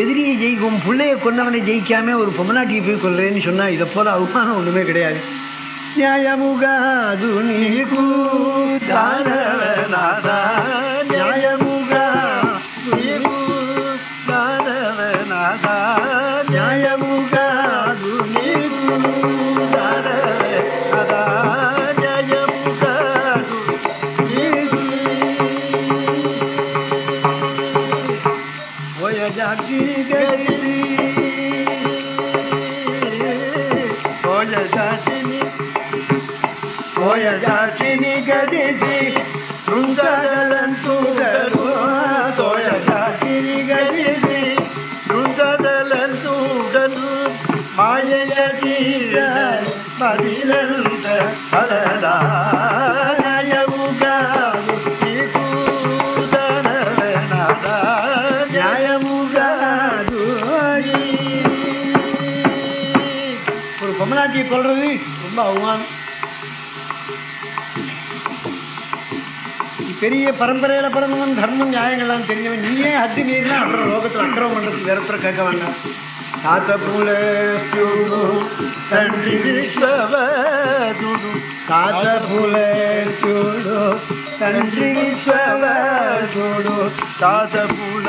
எதிரியை ஜெயிக்கும் பிள்ளையை கொண்டவனை ஜெயிக்காம ஒரு பொம்மநாட்டியை போய் கொள்றேன்னு சொன்னா இதை போல அவமானம் ஒண்ணுமே கிடையாது. நியாயமுகாது Neeku நியாயமுகா நியாயமுகாது Oyagatini gadisi, Nundalan Sudaru, Oyagatini gadisi, Nundalan Sudaru, Mayayatira, Madilanda, Alada, Nayamugadu, Ikudanada, Nayamugadu. ஒரு பொம்மநாட்டியை கொள்றது ரொம்ப அவமானம். பெரிய பரம்பரையில பிறந்தவன், தர்மம் நியாயங்கள்லாம் தெரிஞ்சவன், நீயே அத்தி மீறினா அப்புறம் லோகத்தில் அக்கிரமம் பண்றதுக்கு வேற ஒருத்தர் கேட்க வேண்டாம். தாத்த பூல தண்டி விஸ்வவதுடு, தாத்த பூல தண்டி விஸ்வவதுடு, தாத்த பூல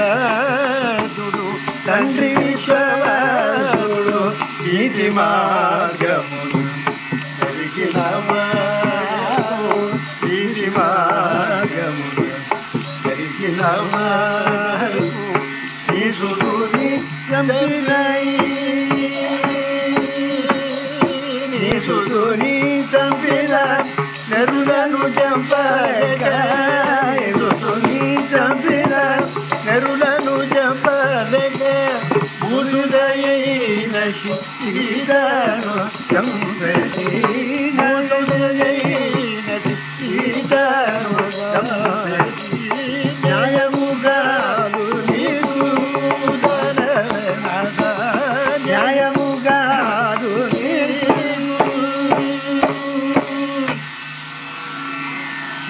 தண்டி விஸ்வவதுடு, நீதி மார்கமுடு சரிகிலமா నెరులను చంపలేక మురుదయైన సీతాను మురుదయైన సీతాను న్యాయముగాదు నీకు న్యాయముగాదు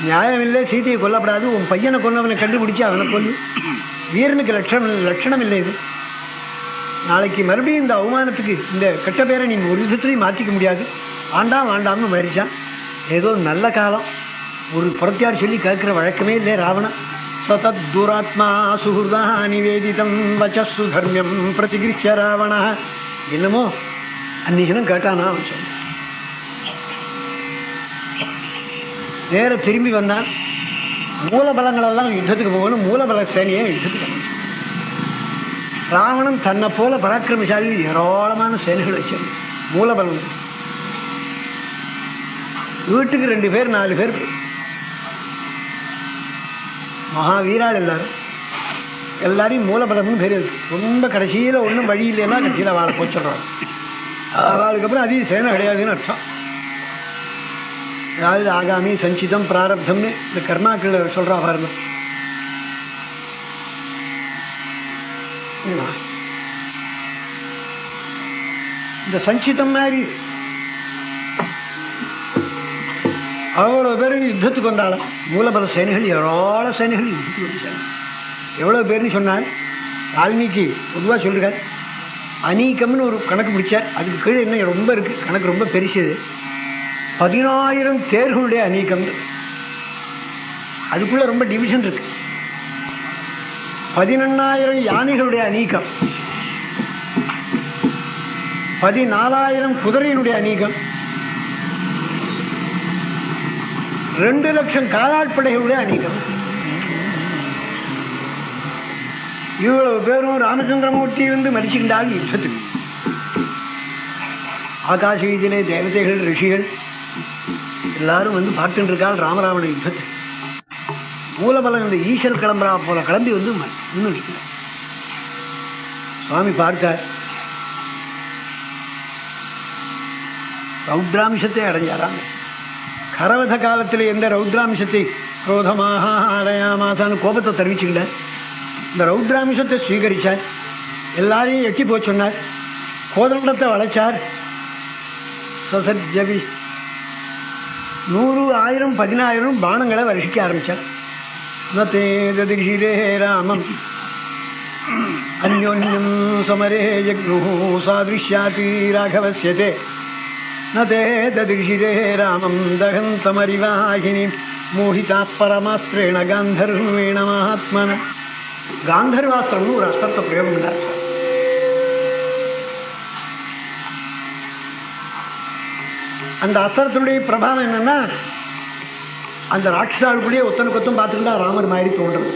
நியாயமில்லை, சீதையை கொல்லப்படாது, உன் பையனை கொன்னவனை கண்டுபிடிச்சு அவனை கொல்லு. வீரனுக்கு லட்சணம் இல்லை இது. நாளைக்கு மறுபடியும் இந்த அவமானத்துக்கு இந்த கெட்ட பேரை நீ ஒரு விதத்துலையும் மாற்றிக்க முடியாது. ஆண்டாம் ஆண்டாம்னு மறிச்சான். ஏதோ நல்ல காலம், ஒரு புறத்தியார் சொல்லி கேட்கிற வழக்கமே இல்லை ராவணன். சதத் துராத்மா சுஹுர்தா நிவேதிதம் வச்சசு தர்மியம் பிரதிகிருஷ்ய ராவண. என்னமோ அன்னைக்கு கேட்டானா அவன் சொன்னான். நேர திரும்பி வந்தான். மூலபலங்களெல்லாம் யுத்தத்துக்கு போகணும். மூலபல சேனையை யுத்தத்துக்கு ராவணன் தன்னை போல பராக்கிரமசாலி ஏராளமான சேனைகள் வச்சார். மூலபலம் வீட்டுக்கு 2 பேர் 4 பேர் மகாவீரால் எல்லாரையும் மூலபலம்னு பேர் இருக்கு. ரொம்ப கடைசியில் ஒன்றும் வழி இல்லைன்னா கடைசியில் வாழை போச்சிடுறாங்க. அதுக்கப்புறம் அதிக சேனை கிடையாதுன்னு அர்த்தம். அதாவது ஆகாமி சஞ்சிதம் பிராரப்தம்னு இந்த கர்மாக்கள் சொல்றா பாருங்க. இந்த சஞ்சிதம் மாதிரி அவ்வளோ பேர் யுத்தத்துக்கு வந்தாலும் மூலபல சேனைகள் ஏராள சேனைகள் யுத்தத்துக்கு வந்துச்சாங்க. எவ்வளோ பேர்னு சொன்னார் வால்மீகி பொதுவாக சொல்கிறார். அநீக்கம்னு ஒரு கணக்கு பிடிச்சார். அதுக்கு கீழே என்ன ரொம்ப இருக்கு, கணக்கு ரொம்ப பெருசு. 10,000 தேர்களுடைய அநீக்கம். அதுக்குள்ள ரொம்ப டிவிஷன் இருக்கு. 11,000 யானைகளுடைய அநீக்கம், 14,000 குதிரையினுடைய அநீகம், 2 லட்சம் காலாட்படைகளுடைய அநீகம். இவ்வளவு பேரும் ராமச்சந்திரமூர்த்தி மரிச்சுக்கின்றால் யுத்தத்துக்கு. ஆகாச வீதியிலே தேவதைகள் ரிஷிகள் எல்லாரும் பார்த்துட்டு இருக்காள் ராமராவண யுத்தத்தை. மூலபலம் இந்த ஈசல் கிளம்புறா போல கிளம்பி இன்னும் இருக்கிறார். சுவாமி பார்த்தார். ரௌத்ராம்சத்தை அடைஞ்சாராங்க. கரவத காலத்தில் எந்த ரௌத்ராம்சத்தை குரோதமாக அடையாமாசான்னு கோபத்தை தெரிவிச்சுக்கிட்ட இந்த ரௌத்ராம்சத்தை ஸ்வீகரிச்சார். எல்லாரையும் எட்டி போய் சொன்னார். கோதண்டத்தை வளைச்சார். சசஜவி 100, 1000, 10,000 பானங்களை வருஷிக்க ஆரம்பிச்சார். நதேததிஷிரே ராமம் அந்யோன்யம் சமரே ஜக்ருஹு சாதிருஷ்யாதி ராகவஸ்யதே நதேததிஷிரே ராமம் தகந்தமரிவாகினி மோஹிதா பரமாஸ்திரேண காந்தர்வேண மகாத்மன. காந்தர்வாஸ்திரம்னு ஒரு அஸ்திரத்தை பிரயோகம் பண்ணார். அந்த அஸ்திரத்தினுடைய பிரபாவம் என்னன்னா, அந்த ராட்சாளுக்குள்ளேயே ஒத்தனுக்கு பார்த்துருந்தா ராமர் மாதிரி தோன்றும்.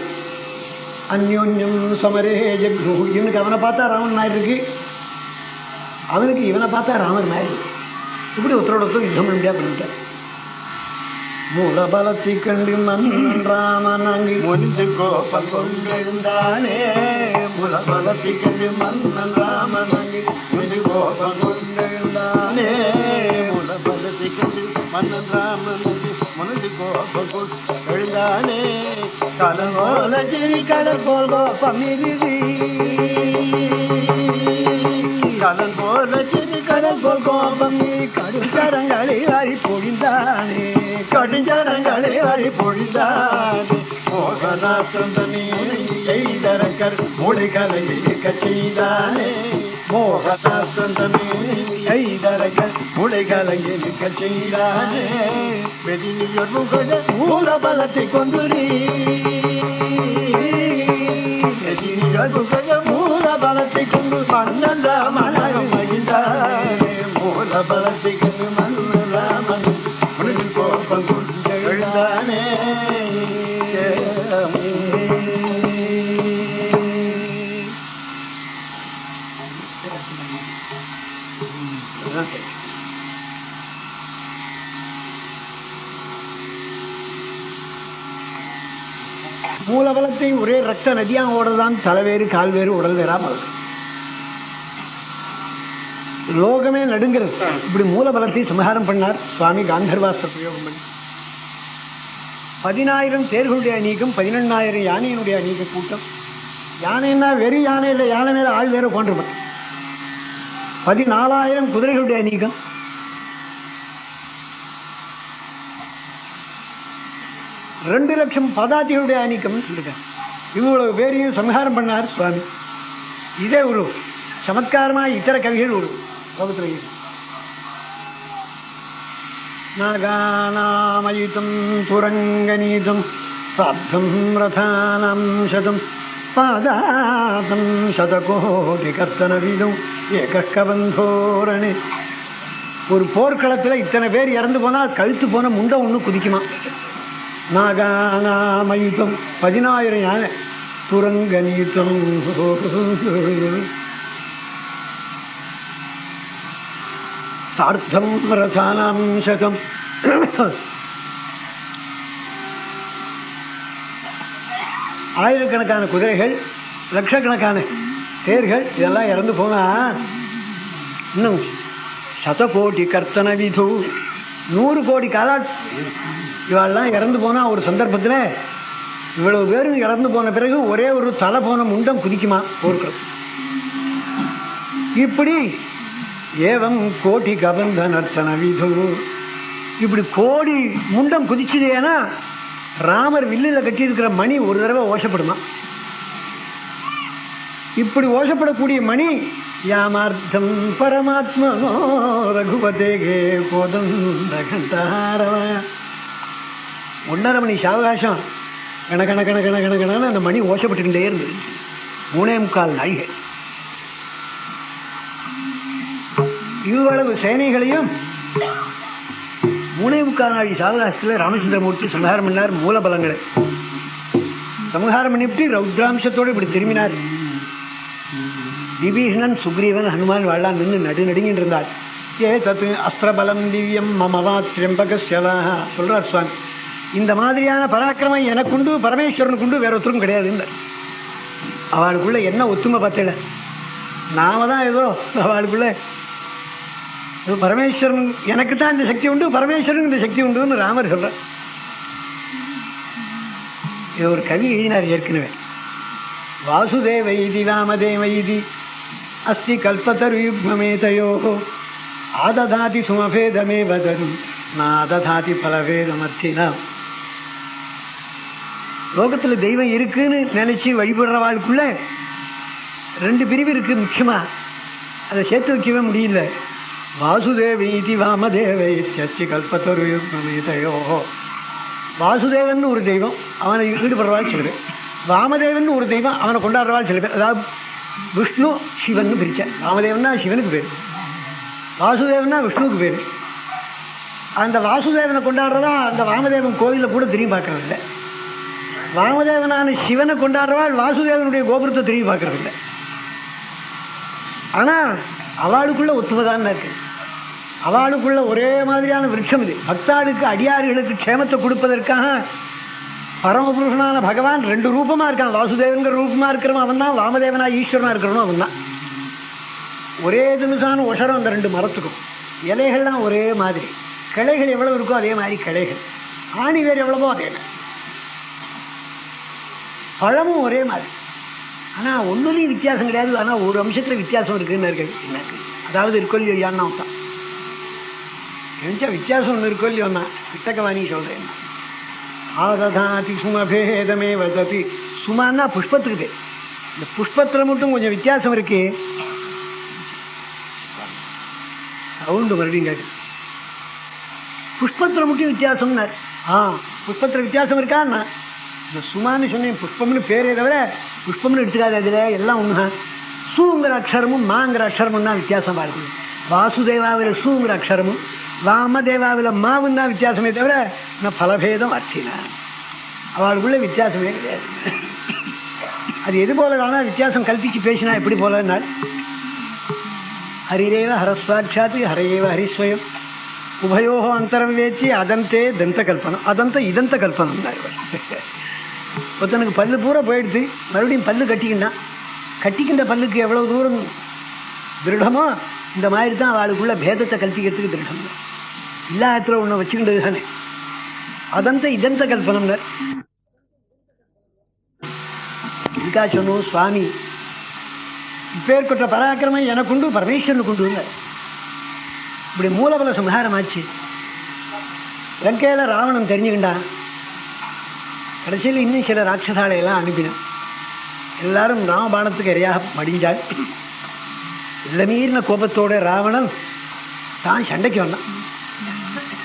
அந்யோன்யம் சமரே ஜக்ரு. இவனுக்கு அவனை பார்த்தா ராமன் மாதிரி இருக்கு, அவனுக்கு இவனை பார்த்தா ராமர் மாதிரி இருக்கு. இப்படி ஒருத்தரோட ஒருத்தர் யுத்தம் பண்ண முடியாது பண்ணிட்டார். மூலபலத்தை கண்டு மன்னன் ராமன் அங்கு முனிந்து கோபம் கொண்டிருந்தானே. மூலபலத்தை கண்டு மன்னன் ராமன் அங்கு முனிந்து கோபம் கொண்டிருந்தானே. மூலபலத்தை கண்டு மன்னன் ராமன் அங்கு முனிந்து கோபம் கொண்டிருந்தானே. கலங்கோல சிறி கடல் போல் கோபம் இறுதி. கலங்கோல சிறி கடல் போல் கோபம் கடுஞ்சரங்களை அறி பொழிந்தானே. கடுஞ்சரங்களை அறி பொழிந்தானே. மோகனாசந்தனே செய்தரக்கர் மூளைகளை இருக்க செய்தானே. மோகனாசந்தனே செய்தரக்கர் மூளைகளை இருக்க செய்தானே. வெதினியர் முகத மூலபலத்தை கொண்டுரி. வெதினியர் முகத மூலபலத்தை கொண்டு மன்னன் ராமனாக மகிழ்ந்தானே. மூலபலத்தை கொண்டு மன்னன் ராமன் முனிது கோபம் கொண்டு எழுந்தானே. மூலபலத்தை ஒரே ரத்த நதியா ஓடுறதான் தலைவேறு கால்வேறு உடல் வேறாம லோகமே நடுங்கிறது. இப்படி மூலபலத்தை சமஹாரம் பண்ணார் சுவாமி. காந்தர்வாஸ்திர பிரயோகம் பண்ணி 10,000 தேர்களுடைய அநீகம், 11,000 யானையினுடைய அநீக கூட்டம். யானைன்னா வெறும் யானை இல்லை, யானை மேல ஆள் வேற கொண்டிருப்பேன். 14,000 குதிரைகளுடைய அநீகம், 2 லட்சம் பதாதிகளுடைய அநீகம் சொல்லிருக்கார். இவ்வளவு பேரையும் சம்ஹாரம் பண்ணார் சுவாமி. இதே ஒரு சமத்காரமா இத்தர கவிகள் ஒரு லோகத்தில் நாகாநாமயுதம் துரங்கநீதம் சாப்தம் ரதானாம் சதம் பாதாதம் சதகோடி கர்த்தன வீதம் ஏகக்கபந்தோரணே. ஒரு போர்க்களத்தில் இத்தனை பேர் இறந்து போனால் கழுத்து போன முண்டை ஒன்று குதிக்குமா. நாகாநாமயுத்தம் 10,000 யானை துரங்கனியுத்தம் சார்த்தம் ரசானாம் சதம் ஆயிரக்கணக்கான குதிரைகள், லட்சக்கணக்கான தேர்கள் இதெல்லாம் இறந்து போனா இன்னும் 100 கோடி கர்த்தன விது 100 கோடி காலாட் இவெல்லாம் இறந்து போனா ஒரு சந்தர்ப்பத்தில் இவ்வளவு பேரும் இறந்து போன பிறகு ஒரே ஒரு தலை போன முண்டம் குதிக்குமா போர்க்களம். இப்படி ஏவம் கோடி கபந்த நர்த்தன விது இப்படி கோடி முண்டம் குதிச்சுது. ஏன்னா ராமர் வில்லில் கட்டியிருக்கிற மணி ஒரு தடவை ஓசப்படுமா. இப்படி ஓசப்படக்கூடிய மணி யாமார்த்தம் பரமாத்மனோ ரகுபதேகே போதம் 1.5 மணி சாவகாசம் கணக்கண அந்த மணி ஓசப்பட்டுக்கிட்டே இருந்தது. 3.25 நாழிகை. இவ்வளவு சேனைகளையும் 3.25 நாழி சாவகாசத்தில் ராமச்சந்திரமூர்த்தி சம்ஹாரம் பண்ணார். மூலபலங்களை சம்ஹாரம் பண்ணிவிட்டு ரௌத்ராம்சத்தோடு இப்படி திரும்பினார். விபீஷணன், சுக்ரீவன், ஹனுமான் வாழலாம் நின்று நடுநடுங்கிட்டு இருந்தார். தத்து அஸ்திரபலம் திவ்யம் மமவா திரியம்பகஸ்யவா சொல்றார் சுவாமி. இந்த மாதிரியான பராக்கிரமம் எனக்குண்டு, பரமேஸ்வரனுக்குண்டு, வேற ஒருத்தரும் கிடையாது. அவளுக்குள்ள என்ன ஒத்துமை பார்த்தல. நாம தான் ஏதோ அவளுக்குள்ள பரமேஸ்வரன் எனக்கு தான் இந்த சக்தி உண்டு, பரமேஸ்வரனுக்கு இந்த சக்தி உண்டுன்னு ராமர் சொல்ற. இது ஒரு கவி எழுதினார் ஏற்கனவே. வாசுதேவைதி ராமதேவைதி அஸ்தி கல்பதருயுக்மேதயோ ஆததாதி சுமபேதமே வதரும் நாததாதி பலவேதமர்த்தினாம். லோகத்தில் தெய்வம் இருக்குன்னு நினைச்சு வழிபடுறவாளுக்குள்ள 2 பிரிவு இருக்கு. முக்கியமா அதை சேர்த்து வைக்கவே முடியல. வாசுதேவைதி வாமதேவைத்தி கல்பதருயுக்மேதயோ. வாசுதேவன் ஒரு தெய்வம், அவனை ஈடுபடுறவாள் சில பேர். வாமதேவன் ஒரு தெய்வம், அவனை கொண்டாடுறவாள் சில பேர். அதாவது விஷ்ணு சிவன் பிரிச்சேன். வாமதேவன்னா சிவனுக்கு பேர், வாசுதேவன்னா விஷ்ணுவுக்கு பேர். அந்த வாசுதேவனை கொண்டாடுறதா அந்த வாமதேவன் கோவிலில் கூட திரும்பி பார்க்கறதில்லை. வாமதேவனான சிவனை கொண்டாடுறவாள் வாசுதேவனுடைய கோபுரத்தை திரும்பி பார்க்கறதில்லை. ஆனால் அவளுக்குள்ள ஒத்துமைதான் இருக்கு. அவளுக்குள்ள ஒரே மாதிரியான விருட்சம் இது. பக்தாளுக்கு, அடியார்களுக்கு க்ஷேமத்தை கொடுப்பதற்காக பரமபுருஷனான பகவான் 2 ரூபமா இருக்கான். வாசுதேவன்கிற ரூபமா இருக்கிறவன் அவன் தான், வாமதேவனா ஈஸ்வரனா இருக்கிறவனும் அவன் தான். ஒரே தினசான ஒசரம் அந்த 2 மரத்துக்கும். இலைகள்லாம் ஒரே மாதிரி, கிளைகள் எவ்வளவு இருக்கோ அதே மாதிரி கிளைகள், ஆணி வேறு எவ்வளவோ அதே மாதிரி, பழமும் ஒரே மாதிரி. ஆனால் ஒன்றுலையும் வித்தியாசம் கிடையாது. ஆனால் ஒரு அம்சத்தில் வித்தியாசம் இருக்குன்னு இருக்கு. எனக்கு அதாவது இருக்கோ இல்லையோ யான்னா தான் நினைச்சா வித்தியாசம் ஒன்று இருக்கோ இல்லையோன்னா கிட்டக்கவாணி சொல்கிறேன். ஆததாதி சுமபேதமே வததி. சுமான்னா புஷ்பத்துக்கு. இந்த புஷ்பத்தில் மட்டும் கொஞ்சம் வித்தியாசம் இருக்கு. சவுண்டு மறுபடியும் கேட்டு புஷ்பத்தில் மட்டும் வித்தியாசம்னார். புஷ்பத்தில் வித்தியாசம் இருக்கான்னா இந்த சுமான்னு சொன்னேன். புஷ்பம்னு பேரே தவிர புஷ்பம்னு எடுத்துக்காது. அதில் எல்லாம் ஒன்று. சூங்கிற அக்ஷரமும் மாங்கிற அக்ஷரமும் தான் வித்தியாசமாக இருக்குது. வாசுதேவாவில் சூங்கிற அக்ஷரமும் வாமதேவாவில் மாவும் தான் வித்தியாசமே தவிர நான் பலபேதம் அர்த்தினார். அவளுக்குள்ள வித்தியாசமே கிடையாது. அது எது போல ஆனால் வித்தியாசம் கல்பிச்சு பேசினா எப்படி போலன்னார். ஹரிரேவ ஹரஸ்வாட்சாத்து ஹரையேவ ஹரிஸ்வயம் உபயோ அந்தரம் வேச்சி அதந்தே தந்த கல்பனம் அதந்த இதந்த கல்பனம். ஒருத்தனுக்கு பல்லு பூரா போயிடுது, மறுபடியும் பல்லு கட்டிக்கிட்டான். கட்டிக்கின்ற பல்லுக்கு எவ்வளவு தூரம் திருடமோ இந்த மாதிரி தான் அவளுக்குள்ள பேதத்தை கல்பிக்கிறதுக்கு திருடம். எல்லா இடத்துல ஒன்று வச்சுக்கின்றது தானே. அதந்த இதந்த கல்பனம்ல இதுக்காக சொன்னோம். சுவாமி இப்பேற்பட்ட பராக்கிரமம் எனக்குண்டு, பரமேஸ்வரனுக்கு உண்டு. இப்படி மூலபல சம்ஹாரம் ஆச்சு. லங்கையில் ராவணன் தெரிஞ்சுக்கிட்டான். கடைசியில் இன்னும் சில ராட்சசாலையெல்லாம் அனுப்பினான். எல்லாரும் ராமபாணத்துக்கு இரையாக மடிஞ்சாள். இல்லமீறின கோபத்தோட ராவணன் தான் சண்டைக்கு வந்தான்.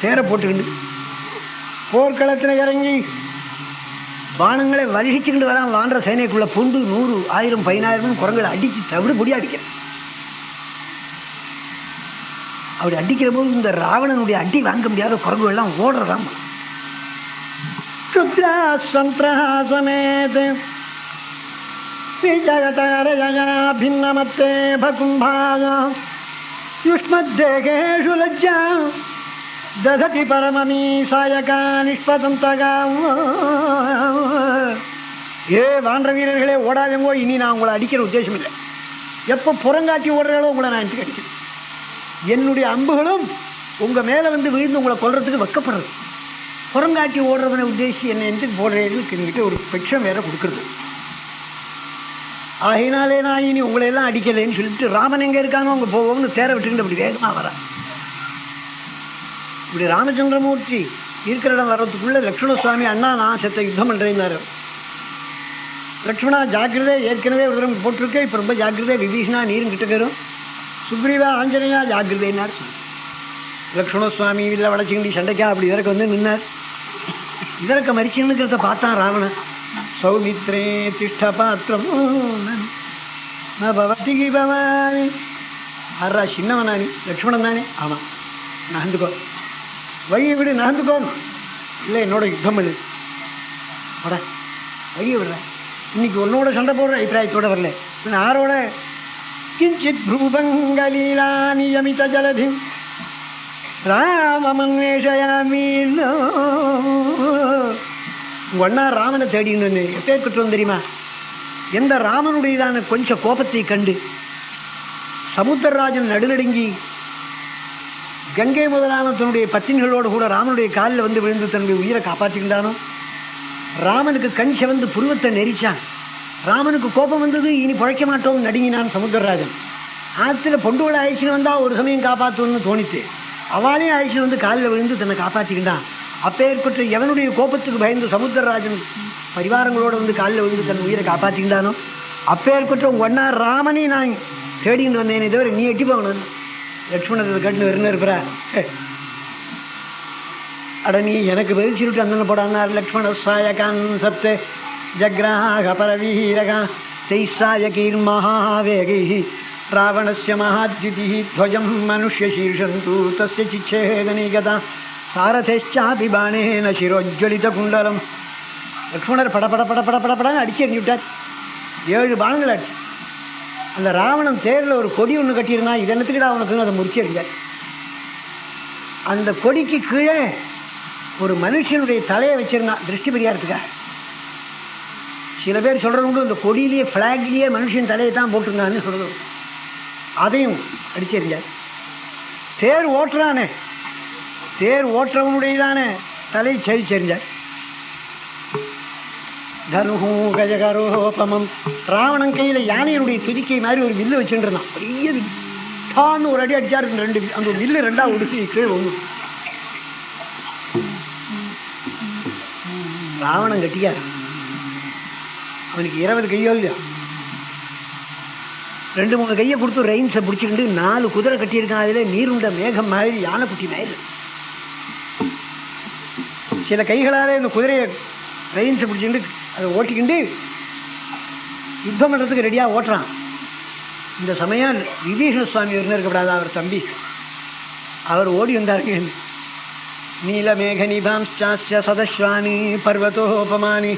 தேரை போட்டுக்கிண்டு போர்க்களத்தில் இறங்கி பானங்களை வலிகிச்சுக்கிட்டு வரான். வான்ற சேனைக்குள்ள புண்டு 100, 1000, 10000 குரங்களை அடிச்சு தவிடு பொடி அடிக்கிறான். அப்படி அடிக்கிற போது இந்த ராவணனுடைய அடி வாங்க முடியாத குரங்கு எல்லாம் ஓடுறதாம். சமேத भिन्नमत्ते भकुम्भाया युष्मद्देहेषु लज्जा दधति परममीसायका निष्पतंतगा. ஏ வான்ற வீரர்களே ஓடாதங்கோ, இனி நான் உங்களை அடிக்கிற உத்தேசம் இல்லை. எப்போ புறங்காட்டி ஓடுறாலோ உங்களை நான் எனக்கு அடிக்கிறேன். என்னுடைய அம்புகளும் உங்கள் மேலே வந்து விழுந்து உங்களை கொல்றதுக்கு வைக்கப்படுறது. புறங்காட்டி ஓடுறவனை உத்தேசி என்னை எதுக்கு போடுறேன்னு என்கிட்ட ஒரு பட்சம் வேற கொடுக்குறது. ஆகினாலே நான் இனி உங்களை எல்லாம் அடிக்கலைன்னு சொல்லிட்டு ராமன் எங்கே இருக்கானோ அவங்க போவோம்னு தேர விட்டுக்கிட்டு அப்படி வேகமாக வர. இப்படி ராமச்சந்திரமூர்த்தி இருக்கிற இடம் வர்றதுக்குள்ள லக்ஷ்மண சுவாமி அண்ணா நான் செத்த யுத்தம் பண்ணுறேன்னாரு. லக்ஷ்மணா ஜாக்கிரதை, ஏற்கனவே ஒரு தரம் போட்டிருக்கேன், இப்போ ரொம்ப ஜாக்கிரதை, விபீஷணா நீரும் கிட்ட வரும், சுக்ரீவா ஆஞ்சநேயா ஜாக்கிரதைன்னார். லக்ஷ்மண சுவாமி இல்லை வளச்சிக்கிண்டி சண்டைக்கா அப்படி இதற்கு வந்து நின்னார். இதற்கு மரிச்சுங்கிறத பார்த்தான் ராவணன். சௌமித்ரே திஷ்ட பாத்திரம் பவதி பவானி. ஆறா சின்னவனானி லக்ஷ்மணன் தானே? ஆமாம், நகர்ந்துக்கோ, வழியை விடு, நகர்ந்துக்கோ. இல்லை என்னோட யுத்தம் பண்ணு, வட வழியை விடுறேன். இன்னைக்கு உன்னோட சண்டை போடுற அபிப்பிராயத்தோட வரல, யாரோட? கிஞ்சித் ப்ரூபங்கலீலா நியமித ஜலதி ராமமன்வேஷயாமி. உங்க அண்ணா ராமனை தேடின்னு எப்பேற்பட்டோம் தெரியுமா? எந்த ராமனுடையதான கொஞ்சம் கோபத்தை கண்டு சமுத்திரராஜன் நடுநடுங்கி கங்கை முதலான தன்னுடைய பத்தினிகளோடு கூட ராமனுடைய காலில் வந்து விழுந்து தன்னுடைய உயிரை காப்பாற்றிக்கிட்டானோ, ராமனுக்கு கண் செவந்து புருவத்தை நெரிச்சான். ராமனுக்கு கோபம் வந்தது, இனி பிழைக்க மாட்டோம் நடுங்கினான் சமுத்திரராஜன். ஆற்றுல பொண்டுகளை அழைச்சின்னு வந்தால் ஒரு சமயம் காப்பாற்றணும்னு தோணித்து அவளையும் அழைச்சிட்டு வந்து காலில் விழுந்து தன்னை காப்பாற்றிக்கிட்டான். அப்பேற்பட்ட எவனுடைய கோபத்துக்கு பயந்து சமுத்திரராஜன் பரிவாரங்களோடு வந்து காலில் விழுந்து தன் உயிரை காப்பாற்றிக்கிட்டானோ, அப்பேற்பட்ட உங்க அண்ணா ராமனை நான் தேடிட்டு வந்தேனே தவிர நீ எட்டி போகணும். லக்ஷ்மணத்தை கட்டுன்னு வெறுன்னு இருக்கிற அட நீ எனக்கு பதில் சொல்லிட்டு அந்த போடான்னார். லக்ஷ்மண சாயகான் சப்த ஜக்ராக பரவீரகா தைசாயகீர் மகாவேகை ராவணஸ்ய மகாத்யுதி துவஜம் மனுஷ்ய சீர்ஷந்து தஸ்ய சிச்சேதனி கதா சாரதேச்சாபி பாணேன சிரோஜ்வலித குண்டலம். லக்ஷ்மணர் படப்பட படப்பட படப்படன்னு அடிச்சு எறிஞ்சுவிட்டார். 7 பானங்கள் அடிச்சு. அந்த ராவணன் தேரில் ஒரு கொடி ஒன்று கட்டியிருந்தா, இது என்னத்துக்கிட்ட அவனுக்கு அதை முடிச்சு எறிஞ்சார். அந்த கொடிக்கு கீழே ஒரு மனுஷனுடைய தலையை வச்சிருந்தான் திருஷ்டி பரிகாரத்துக்காக. சில பேர் சொல்கிறது இந்த கொடியிலேயே ஃப்ளாக்லேயே மனுஷன் தலையை தான் போட்டிருந்தான்னு சொல்கிறது. அதையும் அடிச்செறிஞ்சார். தேர் ஓட்டுறானே, தேர் ஓட்டுறவனுடையதானே தலை செறிஞ்சார். தனுஹூ கஜகரோபமம். ராவணன் கையில் யானையினுடைய துதிக்கை மாதிரி ஒரு வில்லு வச்சுட்டு இருந்தான். பெரிய வில்லு தான்னு ஒரு அடி அடிச்சாரு. 2 அந்த வில்லு 2ஆ உடுத்தி கீழே ஒன்று. ராவணன் கட்டியார். அவனுக்கு 20 கையோ இல்லையா, 2-3 கையை கொடுத்து ரெயின்ஸை பிடிச்சிக்கிட்டு 4 குதிரை கட்டியிருக்கான். அதில் நீருண்ட மேகம் மாதிரி யானைக்குட்டி மேல் சில கைகளால் இந்த குதிரையை ரெயின்ஸை பிடிச்சிக்கிட்டு அதை ஓட்டிக்கிண்டு யுத்தம் பண்ணுறதுக்கு ரெடியாக ஓட்டுறான். இந்த சமயம் விபீஷண சுவாமி ஒரு இருக்கப்படாது, அவர் தம்பி. அவர் ஓடி வந்தாருங்க. நீலமேக நிபாம்சாஸ்ய சதஸ்வானி பர்வதோபமானி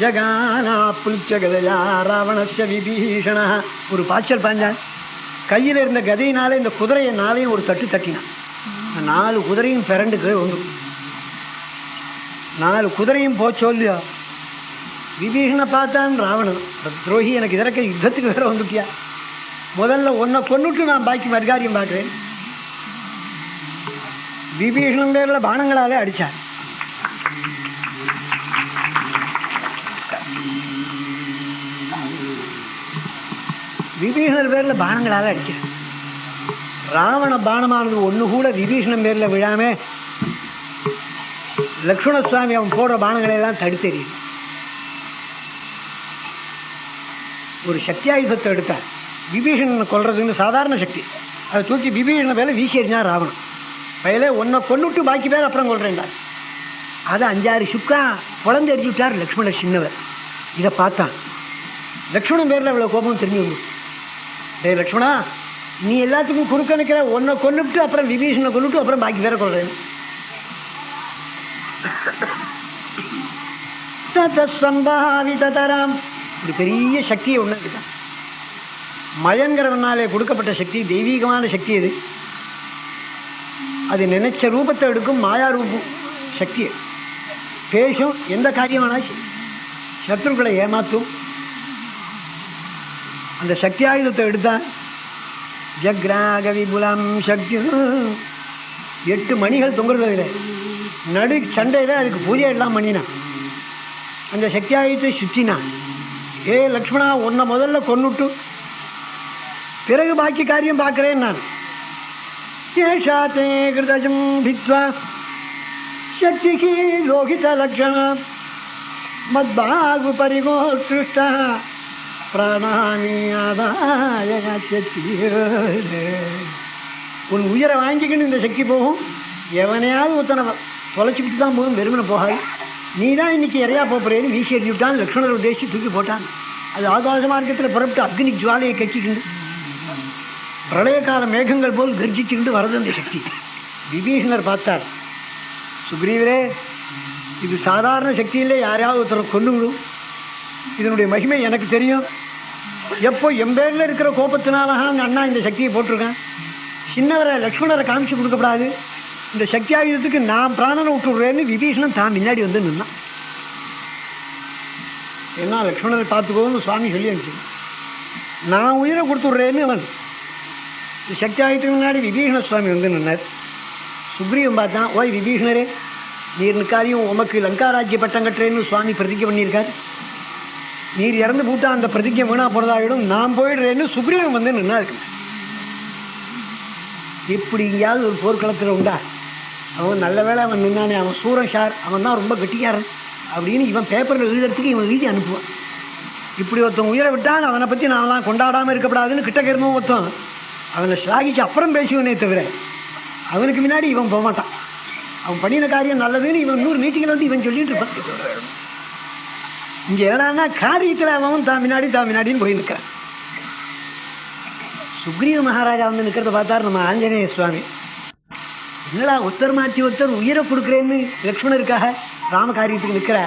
ஜகானா புலிச்ச கதையா ராவணஸ்ய விபீஷண. ஒரு பாய்ச்சல் பாஞ்சான். கையில் இருந்த கதையினாலே இந்த குதிரையை 4ஐயும் ஒரு தட்டு தட்டினான். 4 குதிரையும் பிறண்டுக்கு ஒன்று. 4 குதிரையும் போச்சோ இல்லையா. விபீஷணை பார்த்தான் ராவணன். துரோகி, எனக்கு இதற்க யுத்தத்துக்கு வேற வந்துட்டியா? முதல்ல உன்னை கொன்னுட்டு நான் பாக்கி மறுகாரியம் பார்க்குறேன். விபீஷணன் பேரில் பானங்களாலே அடித்தார். விபீஷணர் பேரில் பானங்களால் அடிக்கிறார். ராவண பானமானது ஒன்று கூட விபீஷணன் பேரில் விழாம லக்ஷ்மண சுவாமி அவன் போடுற பானங்களை எல்லாம் தடுத்தெறியும். ஒரு சக்தியாயுதத்தை எடுத்தார். விபீஷணனை கொல்றதுன்னு சாதாரண சக்தி. அதை தூக்கி விபீஷண பேரில் வீசி எறிஞ்சான் ராவணன். பயில ஒன்றை கொண்டுட்டு பாக்கி பேர் அப்புறம் கொள்றேன்டா. அதை 5-6 சுக்கா குழந்தை எரிஞ்சு விட்டார் லக்ஷ்மணர் சின்னவர். இதை பார்த்தான். லக்ஷ்மணன் பேரில் இவ்வளோ கோபம் தெரிஞ்சு வந்து, டே லக்ஷ்மணா, நீ எல்லாத்துக்கும் குறுக்க நிற்கிற, ஒன்றை கொண்டுட்டு அப்புறம் விபீஷனை கொண்டுட்டு அப்புறம் பாக்கி பேரை கொள்றேன். சம்பாவிதராம், இப்படி பெரிய சக்தியை ஒன்று இருக்குதான். மயங்கிறவனாலே கொடுக்கப்பட்ட சக்தி, தெய்வீகமான சக்தி அது. அது நினைச்ச ரூபத்தை எடுக்கும், மாயா ரூபம் சக்தி. பேசும், எந்த காரியமானாச்சு சத்ருக்களை ஏமாத்தும். அந்த சக்தி ஆயுதத்தை எடுத்தான். ஜக்ராக விபுலம் சக்தி, 8 மணிகள் தொங்குறதில்லை, நடு சண்டையில் அதுக்கு பூஜை எல்லாம் பண்ணினான். அந்த சக்தி ஆயுதத்தை சுற்றினான். ஏ லக்ஷ்மணா, உன்னை முதல்ல கொன்னுட்டு பிறகு பாக்கி காரியம் பார்க்கிறேன் நான். ஏஷாத்தே கிருதஜம் பித்வா சக்திக்கு லோகித லக்ஷண மத்பாகு பரிகோத்ருஷ்ட பிராணாமி ஆதாய சக்தி. உன் உயிரை வாங்கிக்கின்னு இந்த சக்தி போகும். எவனையாவது ஒருத்தனை தொலைச்சிக்கிட்டு தான் போகும், வெறுமனை போகாது. நீ தான் இன்னைக்கு இறையா போகிறேன்னு வீசி எறிஞ்சு விட்டான். லக்ஷ்மணர் உத்தேசி தூக்கி போட்டான். அது ஆகாச மார்க்கத்தில் புறப்பட்டு அக்னி ஜுவாலையை கட்சிக்கிண்டு பிரளய கால மேகங்கள் போல் கர்ஜிச்சுக்கிண்டு வரது அந்த சக்தி. விபீஷணர் பார்த்தார், சுக்ரீவரே, இது சாதாரண சக்தியிலே யாரையாவது ஒருத்தரை கொண்டு விடும். இதனுடைய மகிமை எனக்கு தெரியும். எப்போ எம்பேரில் இருக்கிற கோபத்தினாலதான் அந்த அண்ணா இந்த சக்தியை போட்டிருக்கேன். சின்னவரை லக்ஷ்மணரை காமிச்சு கொடுக்கப்படாது. இந்த சக்தி ஆயுதத்துக்கு நான் பிராணனை விட்டுடுறேன்னு விபீஷணன் தான் முன்னாடி வந்து நின்னான். ஏன்னா லக்ஷ்மணரை பார்த்துக்கோன்னு சுவாமி சொல்லி அனுப்பிச்சு, நான் உயிரை கொடுத்துட்றேன்னு அவன். இந்த சக்தி ஆயுதத்துக்கு முன்னாடி விபீஷண சுவாமி வந்து நின்னார். சுக்ரீவன் பார்த்தான், ஓய் விபீஷணரே, நீர் நிற்காரியும் உமக்கு லங்காராஜ்ய பட்டம் கட்டுறேன்னு சுவாமி பிரதிஜை பண்ணியிருக்கார். நீர் இறந்து போட்டா அந்த பிரதிஜை வீணா போறதாயிடும், நான் போயிடுறேன்னு சுக்ரீவன் வந்து நின்னா இருக்கு. இப்படி எங்கேயாவது ஒரு போர்க்களத்தில் உண்டா? அவன் நல்ல வேலை அவன் நின்னானே, அவன் சூரன் ஷார், அவன் தான் ரொம்ப கெட்டிக்காரன் அப்படின்னு இவன் பேப்பரில் எழுதுறதுக்கு இவன் எழுதி அனுப்புவான். இப்படி ஒருத்தன் உயிரை விட்டான், அவனை பற்றி நான்லாம் கொண்டாடாமல் இருக்கக்கூடாதுன்னு கிட்ட கருமம் ஒருத்தன் அவனை ஸ்லாகிச்சு அப்புறம் பேசுவனே தவிர அவனுக்கு முன்னாடி இவன் போக மாட்டான். அவன் பண்ணின காரியம் நல்லதுன்னு இவன் 100 மீட்டிங்கில் வந்து இவன் சொல்லிட்டு இருப்பான். இங்கே ஏடானா காரியத்தில் அவன் தான் முன்னாடின்னு போய் நிற்கிறான். சுக்ரீவ மகாராஜா வந்து நிற்கிறத பார்த்தார் நம்ம ஆஞ்சநேய சுவாமி. என்னடா ஒருத்தர் மாற்றி ஒருத்தர் உயிரை கொடுக்குறேன்னு லக்ஷ்மணருக்காக ராம காரியத்துக்கு நிற்கிற